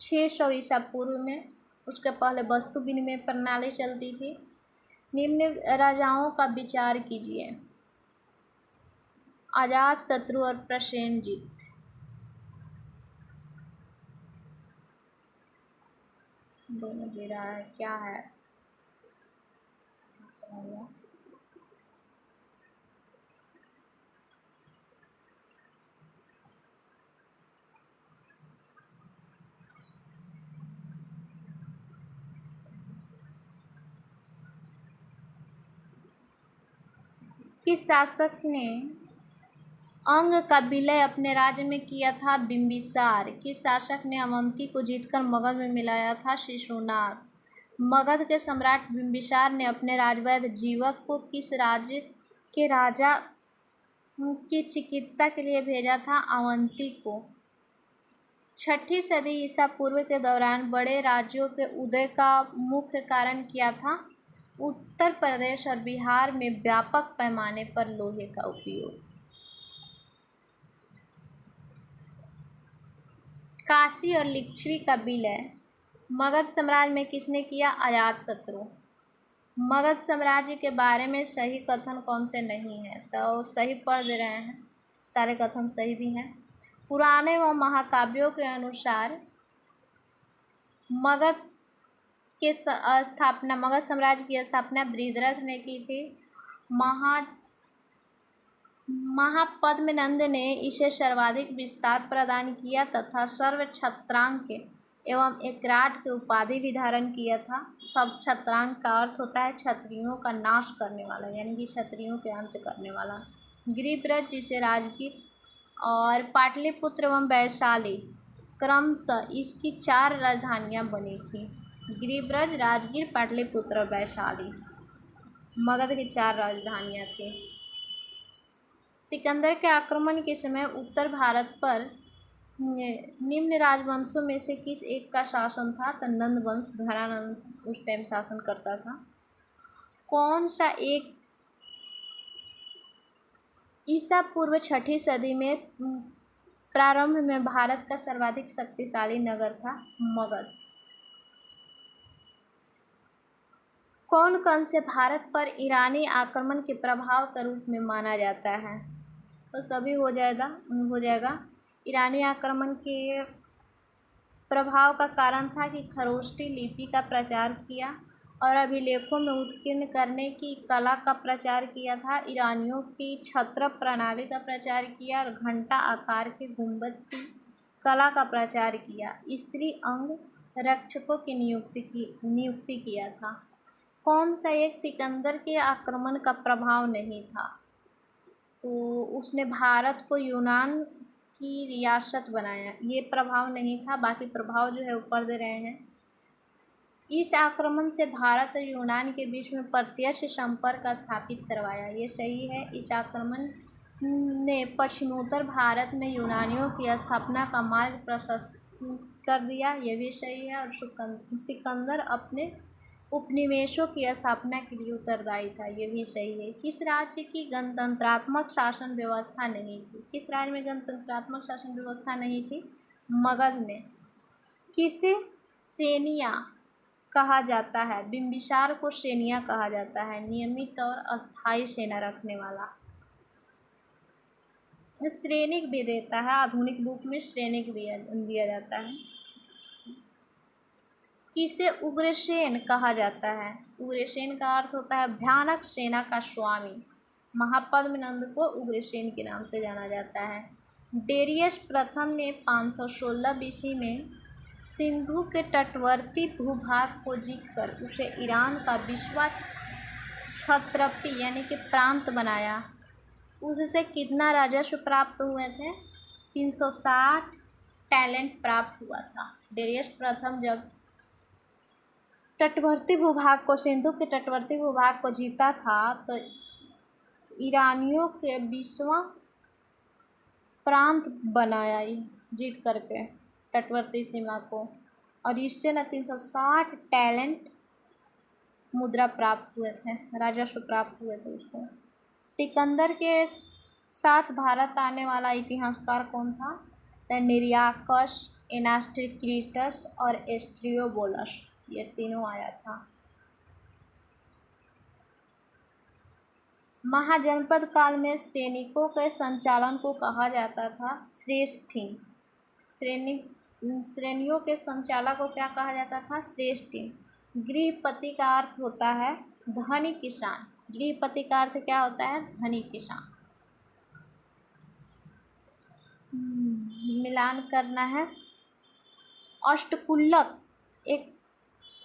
600 ईसा पूर्व में। उसके पहले वस्तु विनिमय प्रणाली चलती थी। निम्न राजाओं का विचार कीजिए। अजातशत्रु और प्रसेनजीत। दोनों दे रहा है, क्या है? किस शासक ने अंग का विलय अपने राज्य में किया था? बिंबिसार। किस शासक ने अवंती को जीतकर मगध में मिलाया था? शिशुनाग। मगध के सम्राट बिंबिसार ने अपने राजवैद्य जीवक को किस राज्य के राजा की चिकित्सा के लिए भेजा था? अवंती को। 6ठी सदी ईसा पूर्व के दौरान बड़े राज्यों के उदय का मुख्य कारण क्या था? उत्तर प्रदेश और बिहार में व्यापक पैमाने पर लोहे का उपयोग। काशी और लिच्छवी का विलय मगध साम्राज्य में किसने किया? अजातशत्रु। मगध साम्राज्य के बारे में सही कथन कौन से नहीं है? तो सही पढ़ दे रहे हैं, सारे कथन सही भी हैं। पुराने व महाकाव्यों के अनुसार मगध साम्राज्य की स्थापना बृहद्रथ ने की थी। महापद्मनंद ने इसे सर्वाधिक विस्तार प्रदान किया तथा सर्व छत्रांक एवं एकराट के उपाधि भी धारण किया था। सब छत्रांक का अर्थ होता है क्षत्रियों का नाश करने वाला, यानी कि क्षत्रियों के अंत करने वाला। गिरिब्रज जिसे राजगीर और पाटलिपुत्र एवं वैशाली क्रमशः इसकी 4 राजधानियां बनी थी। गिरिब्रज, राजगीर, पाटलिपुत्र और वैशाली मगध की 4 राजधानियां थी। सिकंदर के आक्रमण के समय उत्तर भारत पर निम्न राजवंशों में से किस एक का शासन था? तो नंद वंश, घनानंद उस टाइम शासन करता था। कौन सा एक ईसा पूर्व 6ठी सदी में प्रारंभ में भारत का सर्वाधिक शक्तिशाली नगर था? मगध। कौन से भारत पर ईरानी आक्रमण के प्रभाव के रूप में माना जाता है? तो सभी हो जाएगा। ईरानी आक्रमण के प्रभाव का कारण था कि खरोष्टी लिपि का प्रचार किया और अभिलेखों में उत्कीर्ण करने की कला का प्रचार किया था। ईरानियों की छत्र प्रणाली का प्रचार किया और घंटा आकार के गुंबद की कला का प्रचार किया। स्त्री अंग रक्षकों की नियुक्ति किया था। कौन सा एक सिकंदर के आक्रमण का प्रभाव नहीं था? तो उसने भारत को यूनान की रियासत बनाया, ये प्रभाव नहीं था। बाकी प्रभाव जो है ऊपर दे रहे हैं। इस आक्रमण से भारत और यूनान के बीच में प्रत्यक्ष संपर्क स्थापित करवाया, ये सही है। इस आक्रमण ने पश्चिमोत्तर भारत में यूनानियों की स्थापना का मार्ग प्रशस्त कर दिया, ये भी सही है। और सिकंदर अपने उपनिवेशों की स्थापना के लिए उत्तरदायी था, ये भी सही है। किस राज्य की गणतंत्रात्मक शासन व्यवस्था नहीं थी? किस राज्य में गणतंत्रात्मक शासन व्यवस्था नहीं थी? मगध में। किसे सेनिया कहा जाता है? बिंबिसार को सेनिया कहा जाता है, नियमित और अस्थायी सेना रखने वाला। श्रेणिक भी देता है, आधुनिक रूप में श्रेणिक दिया जाता है। किसे उग्रसेन कहा जाता है? उग्रसेन का अर्थ होता है भयानक सेना का स्वामी। महापद्मनंद को उग्रसेन के नाम से जाना जाता है। डेरियस प्रथम ने 516 BC में सिंधु के तटवर्ती भूभाग को जीतकर उसे ईरान का विश्वा क्षत्रपी यानी कि प्रांत बनाया। उससे कितना राजस्व प्राप्त हुए थे? 360 टैलेंट प्राप्त हुआ था। डेरियस प्रथम जब तटवर्ती भूभाग को सिंधु के तटवर्ती भूभाग को जीता था तो ईरानियों के 20वां प्रांत बनाया जीत करके तटवर्ती सीमा को, और इससे न 360 टैलेंट मुद्रा प्राप्त हुए थे, राजस्व प्राप्त हुए थे उसको। सिकंदर के साथ भारत आने वाला इतिहासकार कौन था? निरियाकस, एनास्ट्रिक्लिटस और एस्ट्रियोबोलस, ये तीनों आया था। महाजनपद काल में सैनिकों के संचालन को कहा जाता था श्रेष्ठिन। श्रेणियों के संचालक को क्या कहा जाता था? श्रेष्ठिन। गृहपति का अर्थ होता है धनी किसान। गृहपति का अर्थ क्या होता है? धनी किसान। मिलान करना है। अष्टकुल्लक एक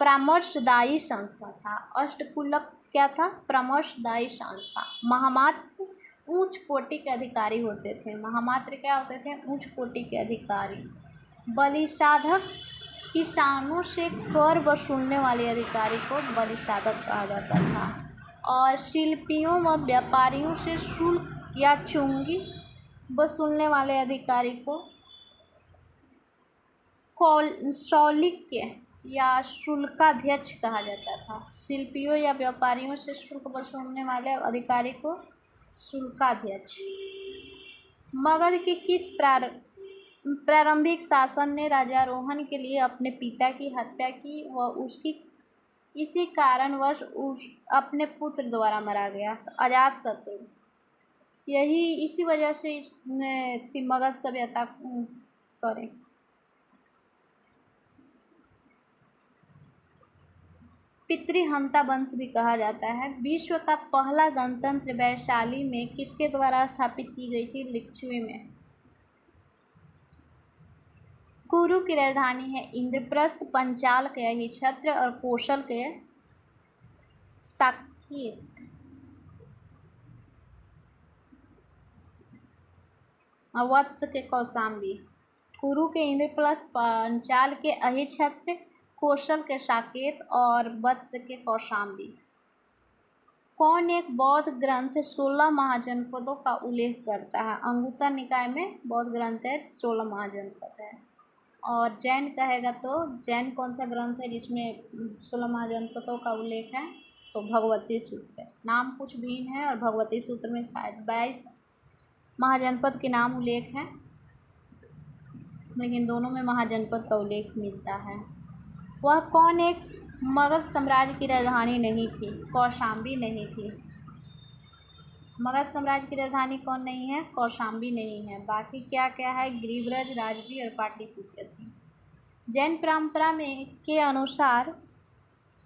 परामर्शदायी संस्था था। अष्टकुल्लक क्या था? परामर्शदायी संस्था। महामात्र उच्च कोटि के अधिकारी होते थे। महामात्र क्या होते थे? उच्च कोटि के अधिकारी। बलिसाधक किसानों से कर वसूलने वाले अधिकारी को बलिसाधक कहा जाता था। और शिल्पियों व व्यापारियों से शुल्क या चुंगी वसूलने वाले अधिकारी को शौलिक्य या शुल्काध्यक्ष कहा जाता था। शिल्पियों या व्यापारियों से शुल्क वसूलने वाले अधिकारी को शुल्काध्यक्ष। मगध के किस प्रारंभिक शासन ने राजारोहण के लिए अपने पिता की हत्या की व उसकी इसी कारणवश अपने पुत्र द्वारा मारा गया? अजातशत्रु। यही इसी वजह से थी मगध सभ्यता पितृहंता वंश भी कहा जाता है। विश्व का पहला गणतंत्र वैशाली में किसके द्वारा स्थापित की गई थी? लिच्छवी में। कुरु की राजधानी है इंद्रप्रस्थ, पंचाल के अहिछत्र और कौशल के साकेत। वत्स के कौशाम्बी। कुरु के इंद्रप्रस्थ, पंचाल के अहिछत्र, कौशल के साकेत और वत्स के कौशाम्बी। कौन एक बौद्ध ग्रंथ 16 महाजनपदों का उल्लेख करता है? अंगुत्तर निकाय में बौद्ध ग्रंथ है 16 महाजनपद है। और जैन कहेगा तो जैन कौन सा ग्रंथ है जिसमें 16 महाजनपदों का उल्लेख है? तो भगवती सूत्र है। नाम कुछ भिन्न है और भगवती सूत्र में शायद 22 महाजनपद के नाम उल्लेख हैं, लेकिन दोनों में महाजनपद का उल्लेख मिलता है। वह कौन एक मगध साम्राज्य की राजधानी नहीं थी? कौशाम्बी नहीं थी। मगध साम्राज्य की राजधानी कौन नहीं है? कौशाम्बी नहीं है। बाकी क्या क्या है? गिरिव्रज, राजगीर और पाटलिपुत्र थी। जैन परंपरा में के अनुसार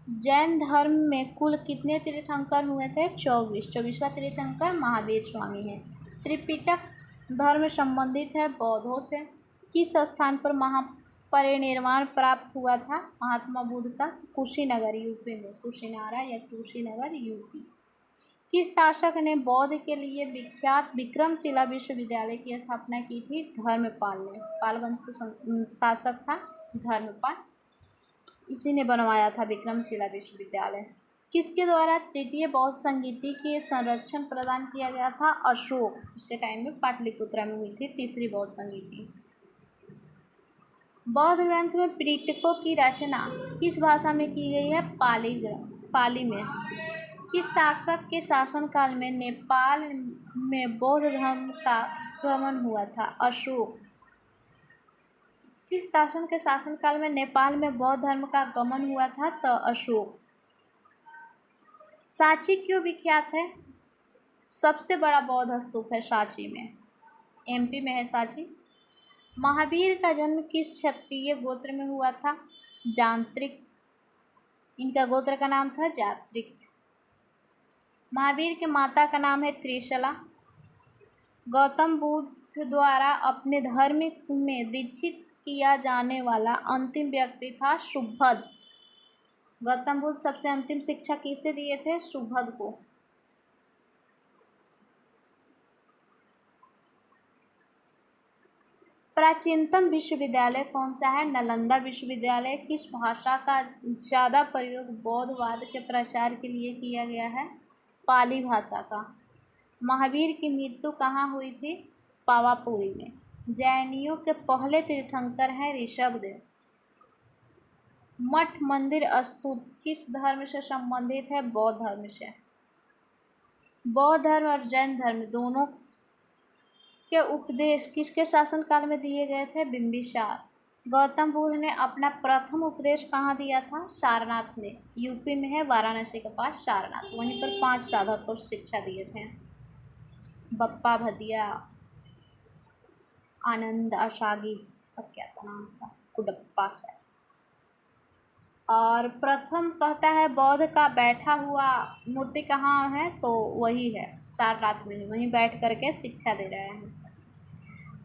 जैन धर्म में कुल कितने तीर्थंकर हुए थे? 24। 24वां तीर्थंकर महावीर स्वामी है। त्रिपिटक धर्म संबंधित है बौद्धों से। किस स्थान पर महापरिनिर्वाण प्राप्त हुआ था महात्मा बुद्ध का? कुशीनगर यूपी में। कुशीनारा या कुशीनगर यूपी। किस शासक ने बौद्ध के लिए विख्यात विक्रमशिला विश्वविद्यालय की स्थापना की थी? धर्मपाल ने। पाल वंश के शासक था धर्मपाल, इसी ने बनवाया था विक्रमशिला विश्वविद्यालय। किसके द्वारा तृतीय बौद्ध संगीति के संरक्षण प्रदान किया गया था? अशोक। इसके टाइम में पाटलिपुत्र में हुई थी तीसरी बौद्ध संगीति। बौद्ध ग्रंथ में पिटकों की रचना किस भाषा में की गई है? पाली में। किस शासक के शासनकाल में नेपाल में बौद्ध धर्म का आगमन हुआ था? अशोक। किस शासक के शासनकाल में नेपाल में बौद्ध धर्म का आगमन हुआ था? तो अशोक। सांची क्यों विख्यात है? सबसे बड़ा बौद्ध स्तूप है सांची में, एमपी में है सांची। महावीर का जन्म किस क्षत्रिय गोत्र में हुआ था? जांत्रिक। इनका गोत्र का नाम था जात्रिक। महावीर के माता का नाम है त्रिशला। गौतम बुद्ध द्वारा अपने धर्म में दीक्षित किया जाने वाला अंतिम व्यक्ति था सुभद। गौतम बुद्ध सबसे अंतिम शिक्षा किसे दिए थे? सुभद को। प्राचीनतम विश्वविद्यालय कौन सा है? नालंदा विश्वविद्यालय। किस भाषा का ज़्यादा प्रयोग बौद्धवाद के प्रचार के लिए किया गया है? पाली भाषा का। महावीर की मृत्यु कहाँ हुई थी? पावापुरी में। जैनियों के पहले तीर्थंकर हैं ऋषभदेव। मठ मंदिर स्तूप किस धर्म से संबंधित है? बौद्ध धर्म से। बौद्ध धर्म और जैन धर्म दोनों के उपदेश किसके शासनकाल में दिए गए थे? बिंबिसार। गौतम बुद्ध ने अपना प्रथम उपदेश कहाँ दिया था? सारनाथ में। यूपी में है, वाराणसी के पास सारनाथ। वहीं पर 5 साधक को शिक्षा दिए थे। बप्पा भदिया, आनंद अशागी, और क्या था नाम था, कुडप्पा शायद। और प्रथम कहता है बौद्ध का बैठा हुआ मूर्ति कहाँ है? तो वही है, सारनाथ में, वहीं बैठ करके शिक्षा दे रहे हैं।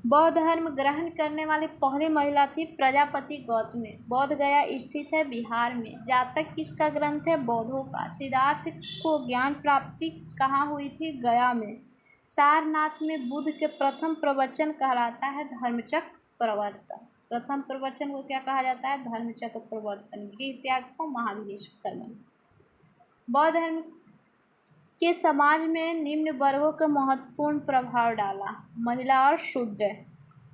बौद्ध धर्म ग्रहण करने वाली पहली महिला थी प्रजापति गौतमी। बोध गया स्थित है बिहार में। जातक किसका ग्रंथ है? बौद्धों का। सिद्धार्थ को ज्ञान प्राप्ति कहाँ हुई थी? गया में। सारनाथ में बुद्ध के प्रथम प्रवचन कहलाता है धर्मचक्र प्रवर्तन। प्रथम प्रवचन को क्या कहा जाता है? धर्मचक्र प्रवर्तन। गृह त्याग को महावीरेश्वर। बौद्ध धर्म के समाज में निम्न वर्गों के महत्वपूर्ण प्रभाव डाला। महिला और शूद्र।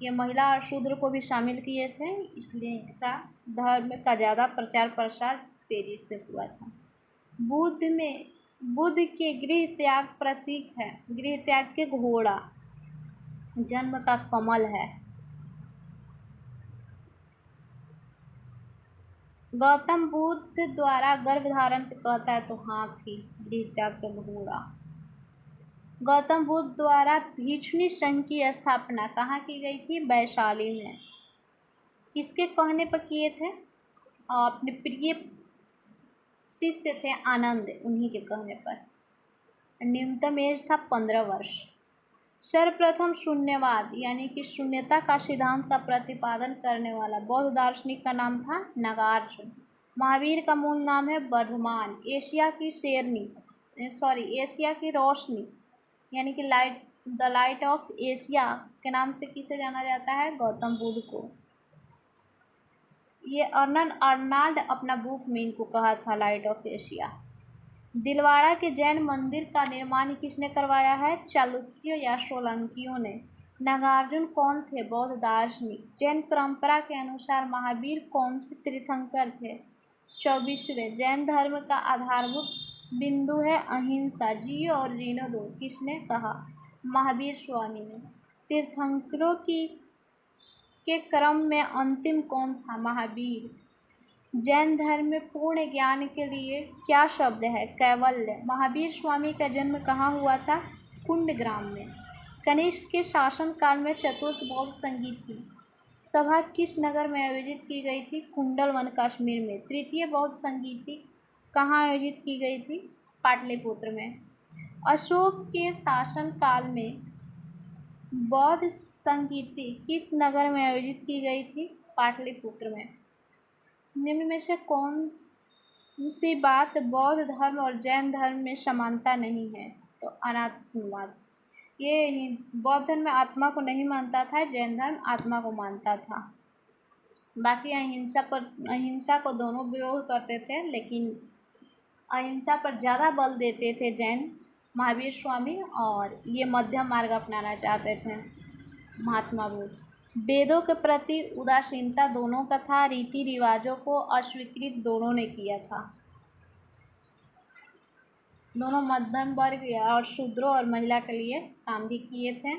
ये महिला और शूद्र को भी शामिल किए थे, इसलिए इनका धर्म का ज़्यादा प्रचार प्रसार तेजी से हुआ था। बुद्ध के गृह त्याग प्रतीक है। गृह त्याग के घोड़ा, जन्म का कमल है। गौतम बुद्ध द्वारा गर्भ धारण कहता है तो हाथी, गृह त्याग के घोड़ा। गौतम बुद्ध द्वारा भिक्षुणी संघ की स्थापना कहाँ की गई थी? वैशाली में। किसके कहने पर किए थे? अपने प्रिय शिष्य थे आनंद, उन्हीं के कहने पर। न्यूनतम एज था 15 वर्ष। सर्वप्रथम शून्यवाद यानी कि शून्यता का सिद्धांत का प्रतिपादन करने वाला बौद्ध दार्शनिक का नाम था नागार्जुन। महावीर का मूल नाम है वर्धमान। एशिया की रोशनी यानी कि द लाइट ऑफ एशिया के नाम से किसे जाना जाता है? गौतम बुद्ध को। ये अर्नाल्ड अपना बुक में इनको कहा था लाइट ऑफ एशिया। दिलवाड़ा के जैन मंदिर का निर्माण किसने करवाया है? चालुक्यों या सोलंकियों ने। नागार्जुन कौन थे? बौद्ध दार्शनिक। जैन परंपरा के अनुसार महावीर कौन से तीर्थंकर थे? 24वें। जैन धर्म का आधारभूत बिंदु है अहिंसा। जियो और जीने दो किसने कहा? महावीर स्वामी ने। तीर्थंकरों के क्रम में अंतिम कौन था? महावीर। जैन धर्म में पूर्ण ज्ञान के लिए क्या शब्द है? कैवल्य। महावीर स्वामी का जन्म कहाँ हुआ था? कुंडग्राम में। कनिष्क के शासनकाल में चतुर्थ बौद्ध संगीत सभा किस नगर में आयोजित की गई थी? कुंडलवन कश्मीर में। तृतीय बौद्ध संगीति कहाँ आयोजित की गई थी? पाटलिपुत्र में। अशोक के शासनकाल में बौद्ध संगीति किस नगर में आयोजित की गई थी? पाटलिपुत्र में। निम्न में से कौन सी बात बौद्ध धर्म और जैन धर्म में समानता नहीं है? तो अनात्मवाद। ये बौद्ध धर्म में आत्मा को नहीं मानता था, जैन धर्म आत्मा को मानता था। बाकी अहिंसा को दोनों विरोध करते थे, लेकिन अहिंसा पर ज़्यादा बल देते थे जैन महावीर स्वामी, और ये मध्यम मार्ग अपनाना चाहते थे महात्मा बुद्ध। वेदों के प्रति उदासीनता दोनों का था। रीति रिवाजों को अस्वीकृत दोनों ने किया था। दोनों मध्यम वर्ग और शूद्रों और महिला के लिए काम भी किए थे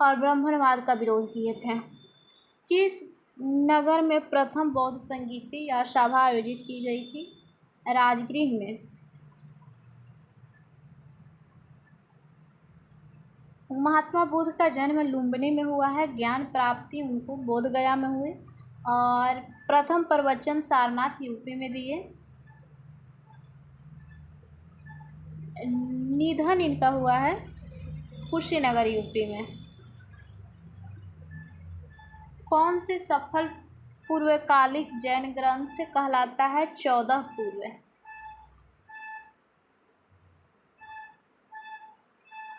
और ब्राह्मणवाद का विरोध किए थे। किस नगर में प्रथम बौद्ध संगीति या सभा आयोजित की गई थी? राजगृह में। महात्मा बुद्ध का जन्म लुम्बिनी में हुआ है। ज्ञान प्राप्ति उनको बोध गया में हुई और प्रथम प्रवचन सारनाथ यूपी में दिए। निधन इनका हुआ है कुशीनगर यूपी में। कौन से सफल पूर्वकालिक जैन ग्रंथ कहलाता है 14 पूर्व?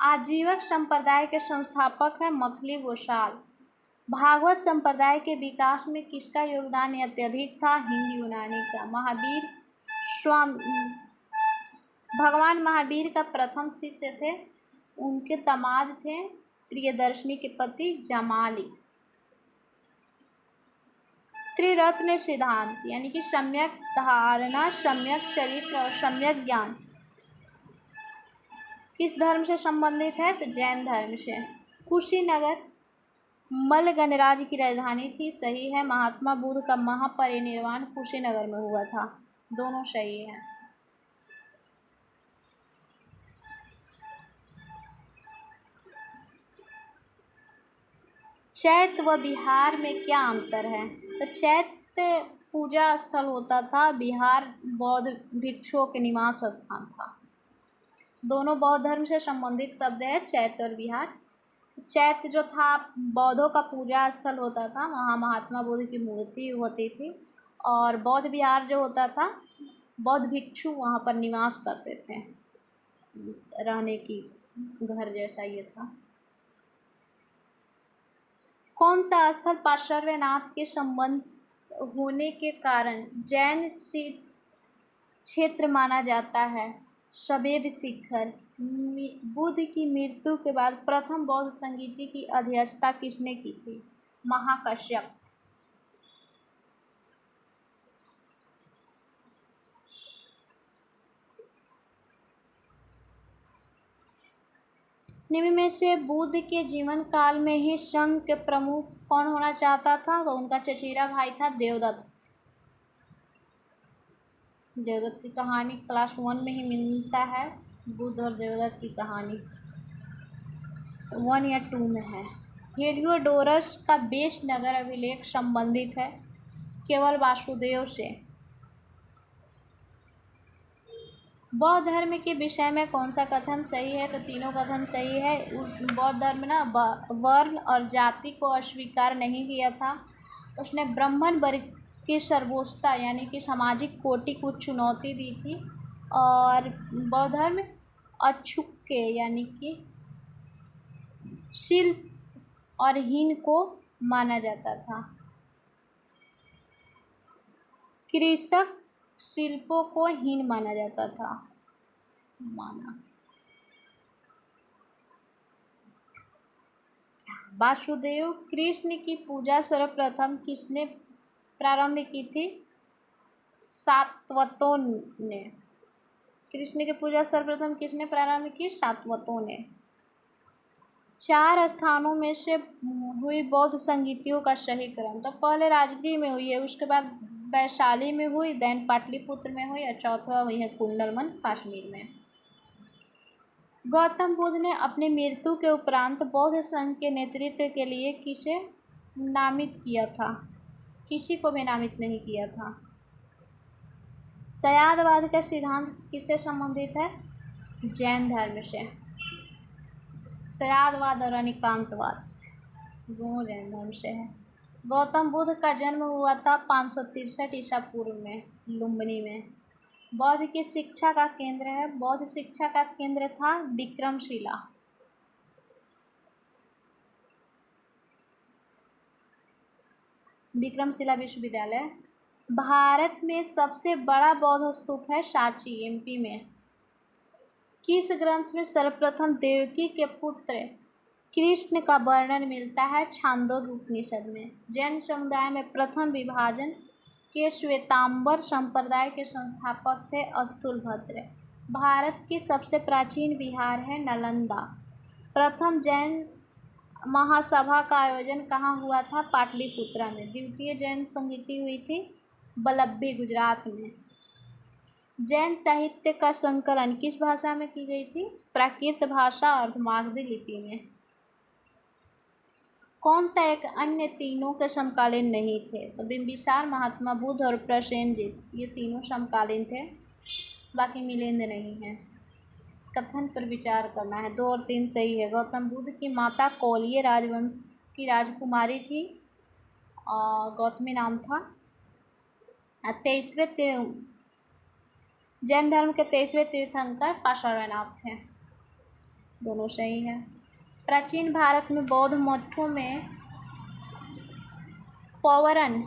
आजीवक संप्रदाय के संस्थापक है मखली गोसाल। भागवत संप्रदाय के विकास में किसका योगदान अत्यधिक था? हिंद यूनानी का। भगवान महावीर का प्रथम शिष्य थे, उनके दामाद थे प्रियदर्शनी के पति जमाली। त्रिरत्न सिद्धांत यानी कि सम्यक धारणा, सम्यक चरित्र और सम्यक ज्ञान किस धर्म से संबंधित है? तो जैन धर्म से। कुशीनगर मल्ल गणराज्य की राजधानी थी, सही है। महात्मा बुद्ध का महापरिनिर्वाण कुशीनगर में हुआ था, दोनों सही है। चैत्य व विहार में क्या अंतर है? तो चैत्य पूजा स्थल होता था, विहार बौद्ध भिक्षुओं के निवास स्थान था। दोनों बौद्ध धर्म से संबंधित शब्द है, चैत्य और विहार। चैत्य जो था बौद्धों का पूजा स्थल होता था, वहाँ महात्मा बुद्ध की मूर्ति होती थी, और बौद्ध विहार जो होता था बौद्ध भिक्षु वहाँ पर निवास करते थे, रहने की घर जैसा ये था। कौन सा स्थल पार्श्वनाथ के संबंध होने के कारण जैन क्षेत्र माना जाता है? सफेद शिखर। बुद्ध की मृत्यु के बाद प्रथम बौद्ध संगीति की अध्यक्षता किसने की थी? महाकश्यप। निम्न में से बुद्ध के जीवन काल में ही संघ के प्रमुख कौन होना चाहता था? तो उनका चचेरा भाई था देवदत्त। देवदत्त की कहानी क्लास 1 में ही मिलता है, बुद्ध और देवदत्त की कहानी 1 या 2 में है। हेलियोडोरस का बेश नगर अभिलेख संबंधित है केवल वासुदेव से। बौद्ध धर्म के विषय में कौन सा कथन सही है? तो तीनों कथन सही है। बौद्ध धर्म ना वर्ण और जाति को अस्वीकार नहीं किया था, उसने ब्राह्मण वर्ग की सर्वोच्चता यानी कि सामाजिक कोटि को चुनौती दी थी, और बौद्ध धर्म अछूके यानी कि शिल्प और हीन को माना जाता था। कृषक शिल्पों को हीन माना जाता था, वासुदेव कृष्ण की पूजा सर्वप्रथम किसने प्रारंभ की थी? सातवतों ने। कृष्ण की पूजा सर्वप्रथम किसने प्रारंभ की? सातवतों ने। 4 स्थानों में से हुई बौद्ध संगीतियों का सही क्रम। तो पहले राजगीर में हुई है, उसके बाद वैशाली में हुई, देन पाटलिपुत्र में हुई, और चौथा हुई है कुंडलवन कश्मीर में। गौतम बुद्ध ने अपनी मृत्यु के उपरांत बौद्ध संघ के नेतृत्व के लिए किसे नामित किया था? किसी को भी नामित नहीं किया था। सयादवाद का सिद्धांत किससे संबंधित है? जैन धर्म से। सयादवाद और अनिकांतवाद दोनों जैन धर्म से है। गौतम बुद्ध का जन्म हुआ था 563 ईसा पूर्व में लुम्बिनी में। बौद्ध की शिक्षा का केंद्र है, बौद्ध शिक्षा का केंद्र था विक्रमशिला। विक्रमशिला विश्वविद्यालय। भारत में सबसे बड़ा बौद्ध स्तूप है सांची एमपी में। किस ग्रंथ में सर्वप्रथम देवकी के पुत्र कृष्ण का वर्णन मिलता है? छांदोग्य उपनिषद में। जैन समुदाय में प्रथम विभाजन के श्वेतांबर संप्रदाय के संस्थापक थे स्थूलभद्र। भारत की सबसे प्राचीन विहार है नालंदा। प्रथम जैन महासभा का आयोजन कहाँ हुआ था? पाटलिपुत्रा में। द्वितीय जैन संगीति हुई थी बल्लभी गुजरात में। जैन साहित्य का संकलन किस भाषा में की गई थी? प्राकृत भाषा और मागधी लिपि में। कौन सा एक अन्य तीनों के समकालीन नहीं थे? तो बिंबिसार, महात्मा बुद्ध और प्रसेनजित, ये तीनों समकालीन थे, बाकी मिलिंद नहीं है। कथन पर विचार करना है। 2 और 3 सही है। गौतम बुद्ध की माता कौलिय राजवंश की राजकुमारी थी गौतमी नाम था। 23वें जैन धर्म के 23वें तीर्थंकर पार्श्वनाथ थे। दोनों सही है। प्राचीन भारत में बौद्ध मठों में पौवरन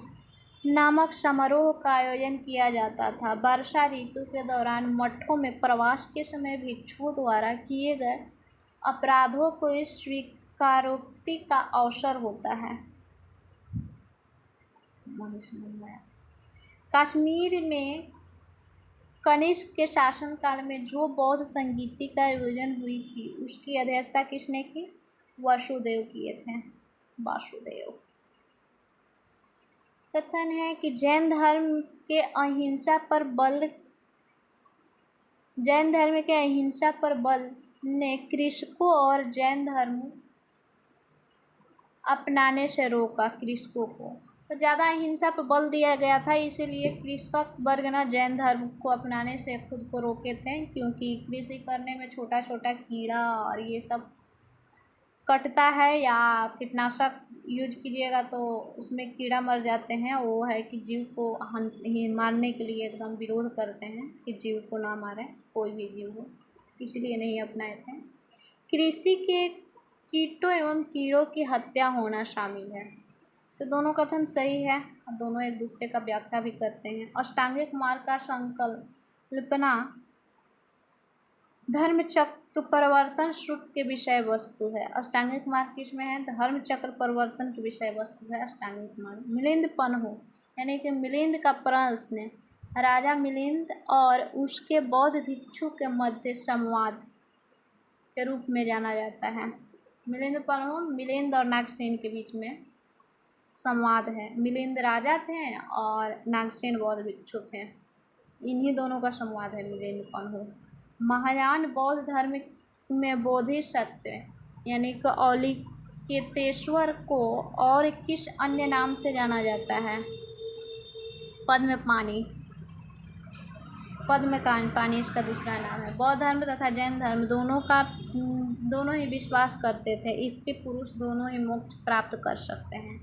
नामक समारोह का आयोजन किया जाता था। वर्षा ऋतु के दौरान मठों में प्रवास के समय भिक्षुओं द्वारा किए गए अपराधों को इस स्वीकारोक्ति का अवसर होता है। कश्मीर में कनिष्क के शासनकाल में जो बौद्ध संगीति का आयोजन हुई थी उसकी अध्यक्षता किसने की? वसुदेव किए थे। वासुदेव। कथन है कि जैन धर्म के अहिंसा पर बल ने कृषकों और जैन धर्म अपनाने से रोका। कृषकों को तो ज़्यादा अहिंसा पर बल दिया गया था, इसीलिए कृषक वर्ग न जैन धर्म को अपनाने से खुद को रोके थे, क्योंकि कृषि करने में छोटा छोटा कीड़ा और ये सब कटता है, या कीटनाशक यूज कीजिएगा तो उसमें कीड़ा मर जाते हैं। वो है कि जीव को मारने के लिए एकदम विरोध करते हैं कि जीव को ना मारें, कोई भी जीव हो, इसलिए नहीं अपनाए थे। कृषि के कीटों एवं कीड़ों की हत्या होना शामिल है। तो दोनों कथन सही है, दोनों एक दूसरे का व्याख्या भी करते हैं। अष्टांगिक मार्ग का संकल्पना धर्म चक्र परिवर्तन श्रुति के विषय वस्तु है। अष्टांगिक मार्ग किसमें है? धर्म चक्र परिवर्तन की विषय वस्तु है अष्टांगिक मार्ग। मिलिंद पन्हु यानी कि मिलिंद का प्रश्न राजा मिलिंद और उसके बौद्ध भिक्षु के मध्य संवाद के रूप में जाना जाता है। मिलिंद पन्हु मिलिंद और नागसेन के बीच में संवाद है। मिलिंद राजा थे और नागसेन बौद्ध भिक्षु थे, इन्हीं दोनों का संवाद है मिलिंद पन्हु। महायान बौद्ध धर्म में बोधिसत्व यानी कि औलिकेतेश्वर को और किस अन्य नाम से जाना जाता है? पद्मपाणि इसका दूसरा नाम है। बौद्ध धर्म तथा जैन धर्म दोनों ही विश्वास करते थे स्त्री पुरुष दोनों ही मोक्ष प्राप्त कर सकते हैं।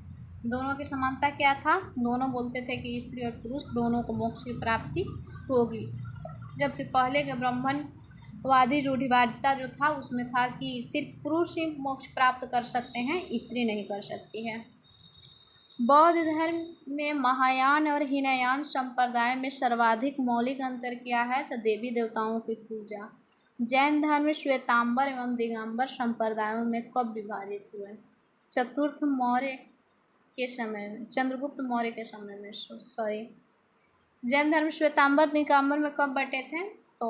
दोनों की समानता क्या था? दोनों बोलते थे कि स्त्री और पुरुष दोनों को मोक्ष की प्राप्ति होगी, जबकि पहले के ब्राह्मणवादी रूढ़िवादिता जो था उसमें था कि सिर्फ पुरुष ही मोक्ष प्राप्त कर सकते हैं, स्त्री नहीं कर सकती है। बौद्ध धर्म में महायान और हीनयान संप्रदाय में सर्वाधिक मौलिक अंतर क्या है? तो देवी देवताओं की पूजा। जैन धर्म में श्वेतांबर एवं दिगंबर संप्रदायों में कब विभाजित हुए? चंद्रगुप्त मौर्य के समय में सॉरी। जैन धर्म श्वेतांबर दिगंबर में कब बटे थे? तो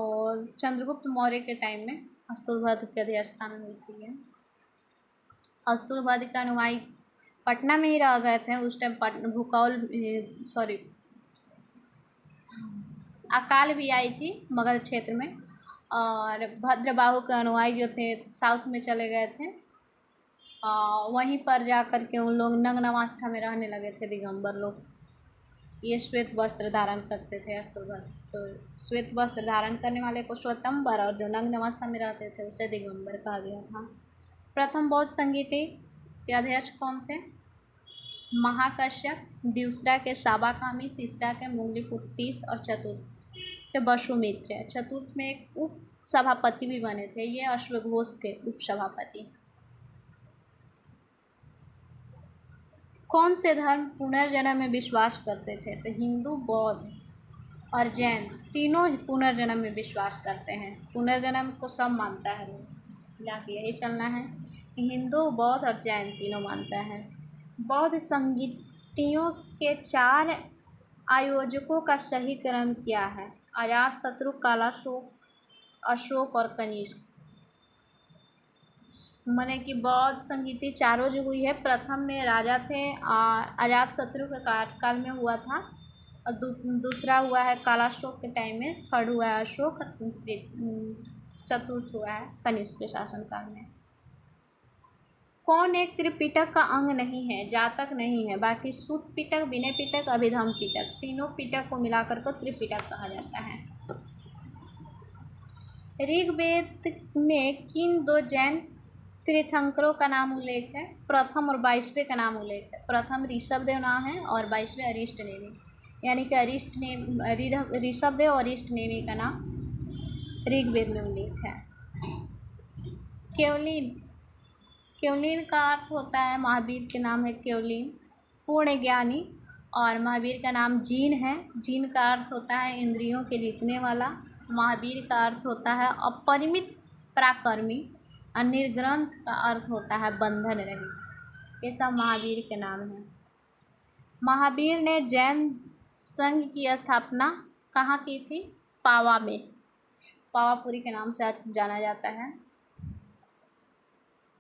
चंद्रगुप्त मौर्य के टाइम में अस्तुलभद्र के अध्यक्षता में हुई थी। अस्तुलभद्र का अनुयायी पटना में ही रह गए थे उस टाइम। अकाल भी आई थी मगध क्षेत्र में, और भद्रबाहु के अनुयायी जो थे साउथ में चले गए थे। वहीं पर जा कर के उन लोग नग्न अवस्था में रहने लगे थे दिगंबर लोग। ये श्वेत वस्त्र धारण करते थे अस्तुलभद्र। तो श्वेत वस्त्र धारण करने वाले को श्वेतंबर और जो नग्न अवस्था में रहते थे उसे दिगंबर कहा गया था। प्रथम बौद्ध संगीति के अध्यक्ष कौन थे? महाकश्यप, दूसरा के साबाकामी, तीसरा के मुंगलीपुट्टिस और चतुर्थ के वसुमित्र। चतुर्थ में एक उप सभापति भी बने थे, ये अश्वघोष थे उप सभापति। कौन से धर्म पुनर्जन्म में विश्वास करते थे? तो हिंदू, बौद्ध और जैन तीनों ही पुनर्जन्म में विश्वास करते हैं। पुनर्जन्म को सब मानता है, जाके यही चलना है कि हिंदू, बौद्ध और जैन तीनों मानता है। बौद्ध संगीतियों के 4 आयोजकों का सही क्रम क्या है? अजातशत्रु, कालाशोक, अशोक और कनिष्क। माने कि बौद्ध संगीति चारों जो हुई है, प्रथम में राजा थे अजातशत्रु के काल में हुआ था, और दूसरा हुआ है कालाशोक के टाइम में, थर्ड हुआ है अशोक, चतुर्थ हुआ है कनिष्क के शासनकाल में। कौन एक त्रिपिटक का अंग नहीं है? जातक नहीं है, बाकी सूत पिटक, विनय पिटक, अभिधम पिटक, तीनों पिटक को मिलाकर को त्रिपिटक कहा जाता है। ऋग्वेद में किन 2 जैन तीर्थंकरों का नाम उल्लेख है। प्रथम और 22वें का नाम उल्लेख है। प्रथम ऋषभदेव नाम है और 22वें अरिष्ट नेमि, यानी कि ऋषभदेव और अरिष्ट नेमि का नाम ऋग्वेद में उल्लेख है। केवलिन, केवलिन का अर्थ होता है, महावीर के नाम है केवलिन, पूर्ण ज्ञानी। और महावीर का नाम जीन है। जीन का अर्थ होता है इंद्रियों के जीतने वाला। महावीर का अर्थ होता है अपरिमित पराक्रमी। और निर्ग्रंथ का अर्थ होता है बंधन रहित। ये सब महावीर के नाम हैं। महावीर ने जैन संघ की स्थापना कहाँ की थी? पावा में। पावापुरी के नाम से जाना जाता है।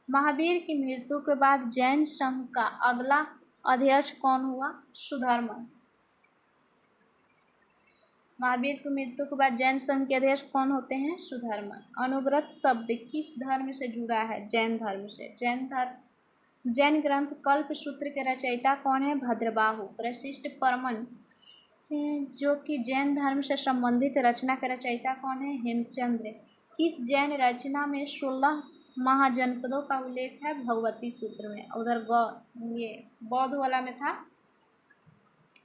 महावीर की मृत्यु के बाद जैन संघ का अगला अध्यक्ष कौन हुआ? सुधर्मन। महावीर की मृत्यु के बाद जैन संघ के अध्यक्ष कौन होते हैं? सुधर्मन। अनुव्रत शब्द किस धर्म से जुड़ा है? जैन धर्म से। जैन ग्रंथ कल्प सूत्र के रचयिता कौन है? भद्रबाहु। प्रशिष्ट परमन जो कि जैन धर्म से संबंधित रचना के रचयिता कौन है? हेमचंद्र। किस जैन रचना में 16 महाजनपदों का उल्लेख है? भगवती सूत्र में। उधर ये बौद्ध वाला में था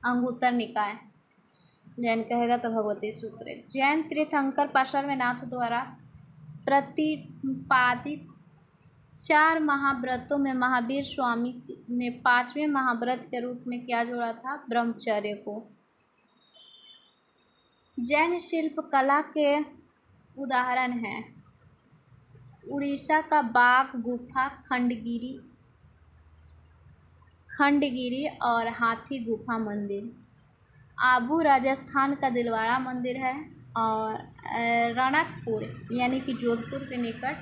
अंगुत्तर निकाय। जैन कहेगा तो भगवती सूत्र। जैन तीर्थंकर पार्श्वनाथ द्वारा प्रतिपादित 4 महाव्रतों में महावीर स्वामी ने 5वें महाव्रत के रूप में क्या जोड़ा था? ब्रह्मचर्य को। जैन शिल्प कला के उदाहरण हैं उड़ीसा का बाघ गुफा, खंडगिरी और हाथी गुफा मंदिर। आबू राजस्थान का दिलवाड़ा मंदिर है। और रणकपुर यानी कि जोधपुर के निकट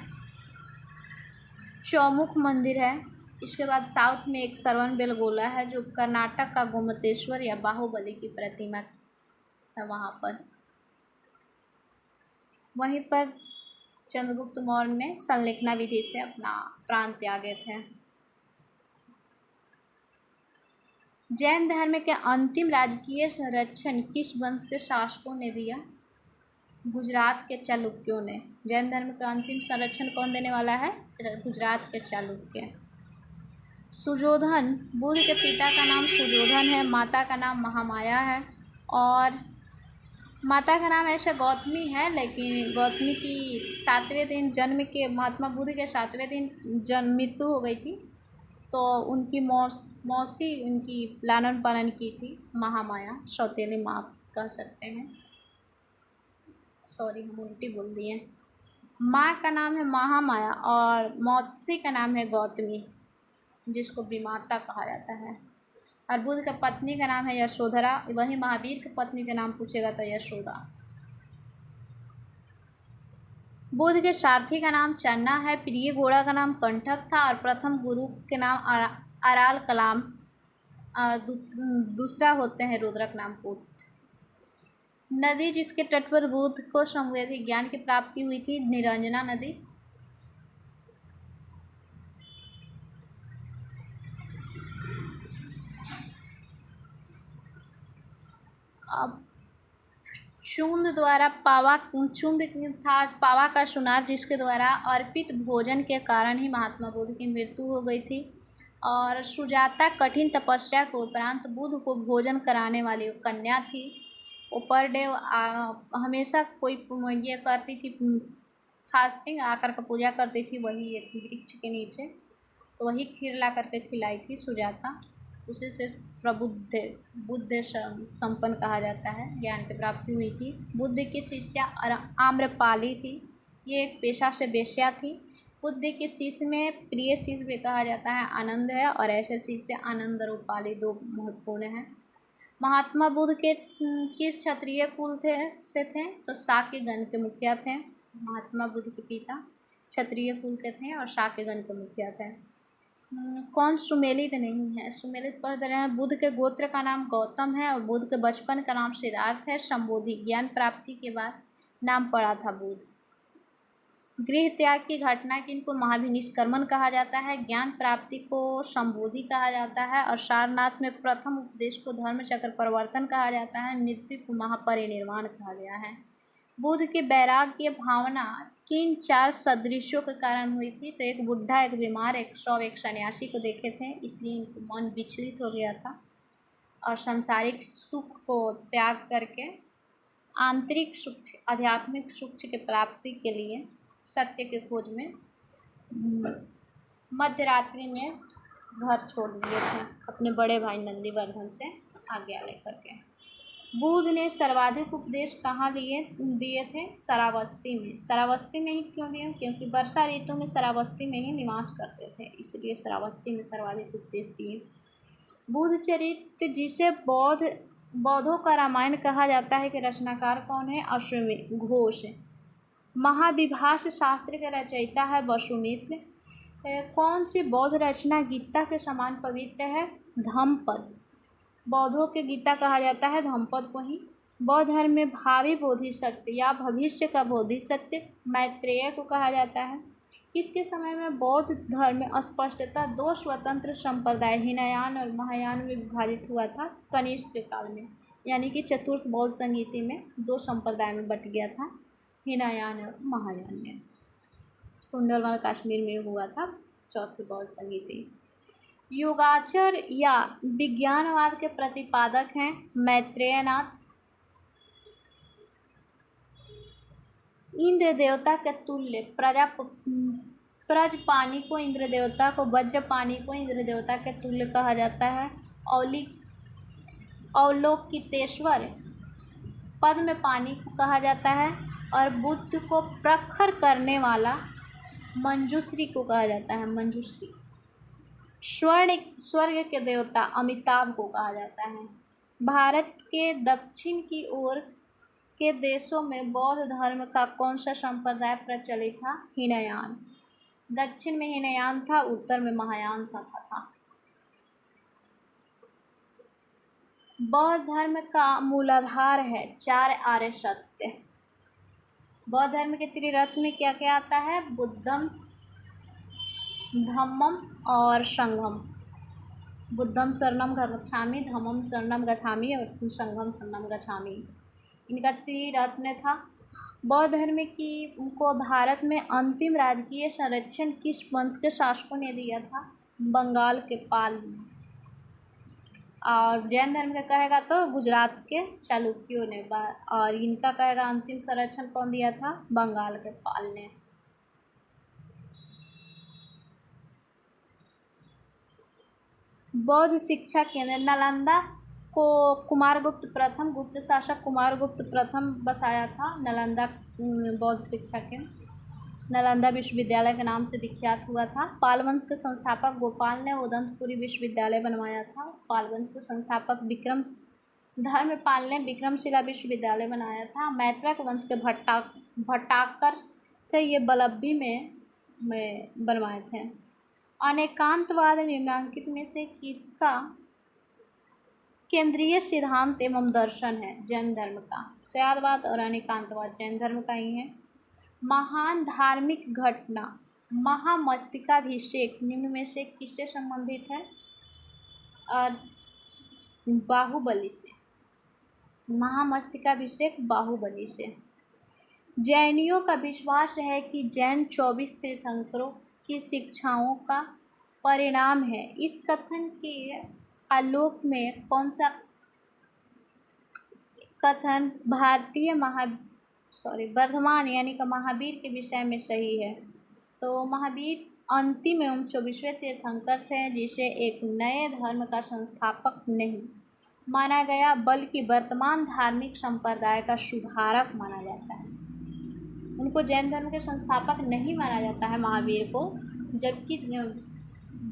चौमुख मंदिर है। इसके बाद साउथ में एक श्रवण बेलगोला है जो कर्नाटक का गोमतेश्वर या बाहुबली की प्रतिमा है वहाँ पर। वहीं पर चंद्रगुप्त मौर्य ने संलेखना विधि से अपना प्राण त्यागे थे। जैन धर्म के अंतिम राजकीय संरक्षण किस वंश के शासकों ने दिया? गुजरात के चालुक्यों ने। जैन धर्म का अंतिम संरक्षण कौन देने वाला है? गुजरात के चालुक्य। सुजोधन, बुद्ध के पिता का नाम सुजोधन है, माता का नाम महामाया है। और माता का नाम ऐसे गौतमी है, लेकिन गौतमी की 7वें दिन जन्म के महात्मा बुद्ध के 7वें दिन मृत्यु हो गई थी, तो उनकी मौसी उनकी लालन पालन की थी, महामाया, सौतेली माँ कह सकते हैं। सॉरी, हम उल्टी बोल दिए। माँ का नाम है महामाया और मौसी का नाम है गौतमी, जिसको विमाता कहा जाता है। और बुद्ध की पत्नी का नाम है यशोधरा। वहीं महावीर की पत्नी का नाम पूछेगा तो यशोदा। बुद्ध के सारथी का नाम चन्ना है, प्रिय घोड़ा का नाम कंठक था और प्रथम गुरु के नाम अराल कलाम, दूसरा होते हैं रुद्रक नाम पुत्र। नदी जिसके तट पर बुद्ध को संवेदी ज्ञान की प्राप्ति हुई थी? निरंजना नदी। अब चुंद द्वारा चुंद था पावा का सुनार, जिसके द्वारा अर्पित भोजन के कारण ही महात्मा बुद्ध की मृत्यु हो गई थी। और सुजाता कठिन तपस्या के उपरांत बुद्ध को भोजन कराने वाली कन्या थी। वो पर डे हमेशा कोई ये करती थी, फास्टिंग आकर के पूजा करती थी वही एक वृक्ष के नीचे, तो वही खीर ला करके खिलाई थी सुजाता। उसी से बुद्ध संपन्न कहा जाता है, ज्ञान की प्राप्ति हुई थी। बुद्ध की शिष्या आम्रपाली थी। ये एक पेशा से वेश्या थी। बुद्ध के शिष्य में प्रिय शिष्य भी कहा जाता है आनंद है, और ऐसे शिष्य आनंद और उपाली 2 महत्वपूर्ण हैं। महात्मा बुद्ध के किस क्षत्रिय कुल से थे? तो शाक्यगण के मुखिया थे। महात्मा बुद्ध के पिता क्षत्रिय कुल के थे और शाक्यगण के मुखिया थे। कौन सुमेलित नहीं है? सुमेलित पढ़ रहे हैं। बुद्ध के गोत्र का नाम गौतम है और बुद्ध के बचपन का नाम सिद्धार्थ है। संबोधि, ज्ञान प्राप्ति के बाद नाम पड़ा था बुद्ध। गृह त्याग की घटना किनको महाभिनिष्क्रमण कहा जाता है? ज्ञान प्राप्ति को संबोधि कहा जाता है। और सारनाथ में प्रथम उपदेश को धर्मचक्र परिवर्तन कहा जाता है। मृत्यु को महापरिनिर्वाण कहा गया है। बुद्ध की वैराग्य भावना किन 4 सदृश्यों के कारण हुई थी? तो एक बुढ़ा, एक बीमार, एक शव, एक सन्यासी को देखे थे, इसलिए इनका मन विचलित हो गया था और सांसारिक सुख को त्याग करके आंतरिक सुख, आध्यात्मिक सुख की प्राप्ति के लिए सत्य के खोज में मध्य रात्रि में घर छोड़ दिए थे अपने बड़े भाई नंदीवर्धन से आज्ञा लेकर के। बुद्ध ने सर्वाधिक उपदेश कहाँ दिए थे? शरावस्ती में। शरावस्ती में ही क्यों दिए? क्योंकि वर्षा ऋतु में शरावस्ती में ही निवास करते थे, इसलिए शरावस्ती में सर्वाधिक उपदेश दिए। बुद्ध चरित्र, जिसे बौद्धों का रामायण कहा जाता है, कि रचनाकार कौन है? अश्वमेध घोष। महाविभाष शास्त्र के रचयिता है वसुमित्र। कौन सी बौद्ध रचना गीता के समान पवित्र है? धम्मपद। बौद्धों के गीता कहा जाता है धम्मपद को ही। बौद्ध धर्म में भावी बोधिसत्व या भविष्य का बोधिसत्व मैत्रेय को कहा जाता है। किसके समय में बौद्ध धर्म में स्पष्टतः 2 स्वतंत्र संप्रदाय हिनयान और महायान में विभाजित हुआ था? कनिष्क के काल में, यानी कि चतुर्थ बौद्ध संगीति में 2 संप्रदाय में बट गया था, हिनयान और महायान में। कुंडलवाल कश्मीर में हुआ था चौथी बौद्ध संगीति। योगाचार या विज्ञानवाद के प्रतिपादक हैं मैत्रेयनाथ। इंद्र देवता के तुल्य प्रजपानी को इंद्र देवता को, वज्रपानी को इंद्र देवता के तुल्य कहा जाता है। अवलोकितेश्वर पद्मपानी को कहा जाता है और बुद्ध को प्रखर करने वाला मंजूश्री को कहा जाता है। मंजूश्री। स्वर्ग के देवता अमिताभ को कहा जाता है। भारत के दक्षिण की ओर के देशों में बौद्ध धर्म का कौन सा संप्रदाय प्रचलित था? हिनयान। दक्षिण में हिनयान था, उत्तर में महायान शाखा था। बौद्ध धर्म का मूलाधार है 4 आर्य सत्य। बौद्ध धर्म के त्रिरत्न में क्या क्या आता है? बुद्धम, धम्मम और संघम। बुद्धम शरणम गच्छामि, धम्मम शरणम गच्छामि और संघम शरणम गच्छामि, इनका त्रिरत्न था। बौद्ध धर्म की उनको भारत में अंतिम राजकीय संरक्षण किस वंश के शासकों ने दिया था? बंगाल के पाल। और जैन धर्म का कहेगा तो गुजरात के चालुक्यों ने, और इनका कहेगा अंतिम संरक्षण कौन दिया था? बंगाल के पाल ने। बौद्ध शिक्षा केंद्र नालंदा को कुमारगुप्त प्रथम, गुप्त शासक कुमारगुप्त प्रथम बसाया था। नालंदा बौद्ध शिक्षा केंद्र नालंदा विश्वविद्यालय के नाम से विख्यात हुआ था। पाल वंश के संस्थापक गोपाल ने उदंतपुरी विश्वविद्यालय बनवाया था। पाल वंश के संस्थापक धर्मपाल ने विक्रमशिला विश्वविद्यालय बनाया था। मैत्रक वंश के भट्टाकर थे, ये बलब्बी में बनवाए थे। अनेकांतवाद निम्नलिखित में से किसका केंद्रीय सिद्धांत एवं दर्शन है? जैन धर्म का। शैववाद और अनेकांतवाद जैन धर्म का ही है। महान धार्मिक घटना महामस्तकाभिषेक निम्न में से किससे संबंधित है? और बाहुबली से। महामस्तकाभिषेक बाहुबली से। जैनियों का विश्वास है कि जैन 24 तीर्थंकरों की शिक्षाओं का परिणाम है। इस कथन के आलोक में कौन सा कथन वर्धमान यानी कि महावीर के विषय में सही है? तो महावीर अंतिम एवं 24वें तीर्थंकर थे, जिसे एक नए धर्म का संस्थापक नहीं माना गया, बल्कि वर्तमान धार्मिक संप्रदाय का सुधारक माना जाता है। उनको जैन धर्म के संस्थापक नहीं माना जाता है महावीर को, जबकि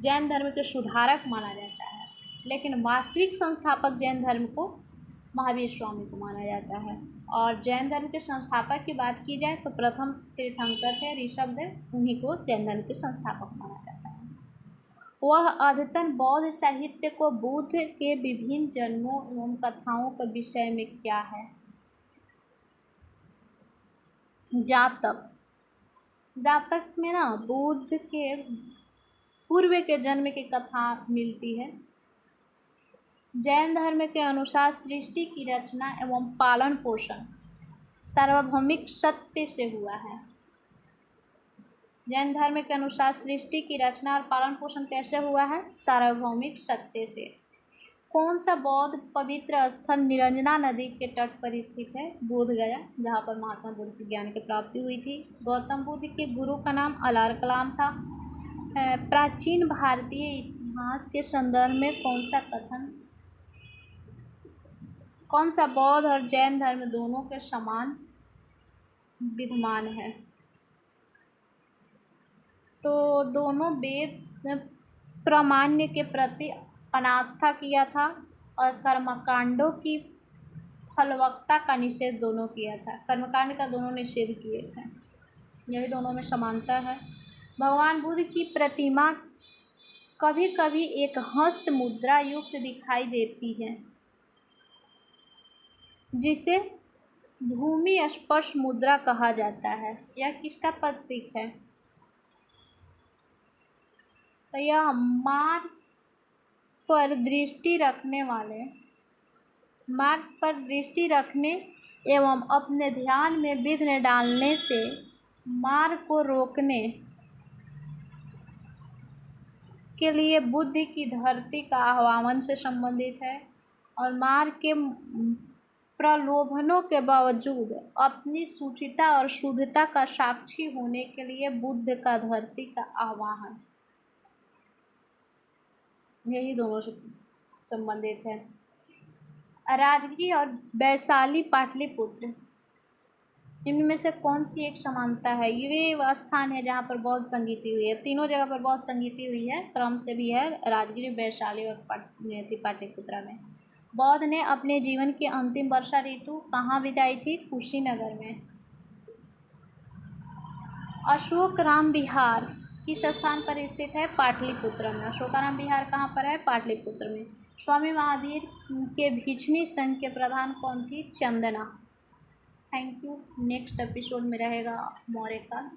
जैन धर्म के सुधारक माना जाता है। लेकिन वास्तविक संस्थापक जैन धर्म को महावीर स्वामी को माना जाता है। और जैन धर्म के संस्थापक की बात की जाए तो प्रथम तीर्थंकर थे ऋषभदेव, उन्हीं को जैन धर्म के संस्थापक माना जाता है। वह अद्यतन बौद्ध साहित्य को बुद्ध के विभिन्न जन्मों एवं कथाओं के विषय में क्या है? जातक। जातक में ना बुद्ध के पूर्व के जन्म की कथा मिलती है। जैन धर्म के अनुसार सृष्टि की रचना एवं पालन पोषण सार्वभौमिक सत्य से हुआ है। जैन धर्म के अनुसार सृष्टि की रचना और पालन पोषण कैसे हुआ है? सार्वभौमिक सत्य से। कौन सा बौद्ध पवित्र स्थल निरंजना नदी के तट पर स्थित है? बोध गया, जहाँ पर महात्मा बुद्ध की ज्ञान की प्राप्ति हुई थी। गौतम बुद्ध के गुरु का नाम अलार कलाम था। प्राचीन भारतीय इतिहास के संदर्भ में कौन सा बौद्ध और जैन धर्म दोनों के समान विद्यमान है? तो दोनों वेद प्रामाण्य के प्रति अनास्था किया था और कर्मकांडों की फलवत्ता का निषेध दोनों किया था। कर्मकांड का दोनों निषेध किए थे, यही दोनों में समानता है। भगवान बुद्ध की प्रतिमा कभी कभी एक हस्त मुद्रा युक्त दिखाई देती है, जिसे भूमि स्पर्श मुद्रा कहा जाता है। यह किसका प्रतीक है? तो यह मार्ग पर दृष्टि रखने एवं अपने ध्यान में विघ्न डालने से मार्ग को रोकने के लिए बुद्धि की धरती का आह्वान से संबंधित है। और मार्ग के प्रलोभनों के बावजूद अपनी शुचिता और शुद्धता का साक्षी होने के लिए बुद्ध का धरती का आह्वान, यही दोनों से संबंधित है। राजगिरी और वैशाली पाटलिपुत्र, इनमें से कौन सी एक समानता है? ये वह स्थान है जहाँ पर बौद्ध संगीति हुई है। तीनों जगह पर बौद्ध संगीति हुई है, क्रम से भी है, राजगिरी, वैशाली और पाटलिपुत्रा में। बौद्ध ने अपने जीवन की अंतिम वर्षा ऋतु कहाँ बिताई थी? कुशीनगर में। अशोकराम विहार किस स्थान पर स्थित है? पाटलिपुत्र में। अशोकाराम विहार कहाँ पर है? पाटलिपुत्र में। स्वामी महावीर के भिक्षुणी संघ के प्रधान कौन थी? Chandana. Thank you. Next episode में रहेगा मौर्य काल।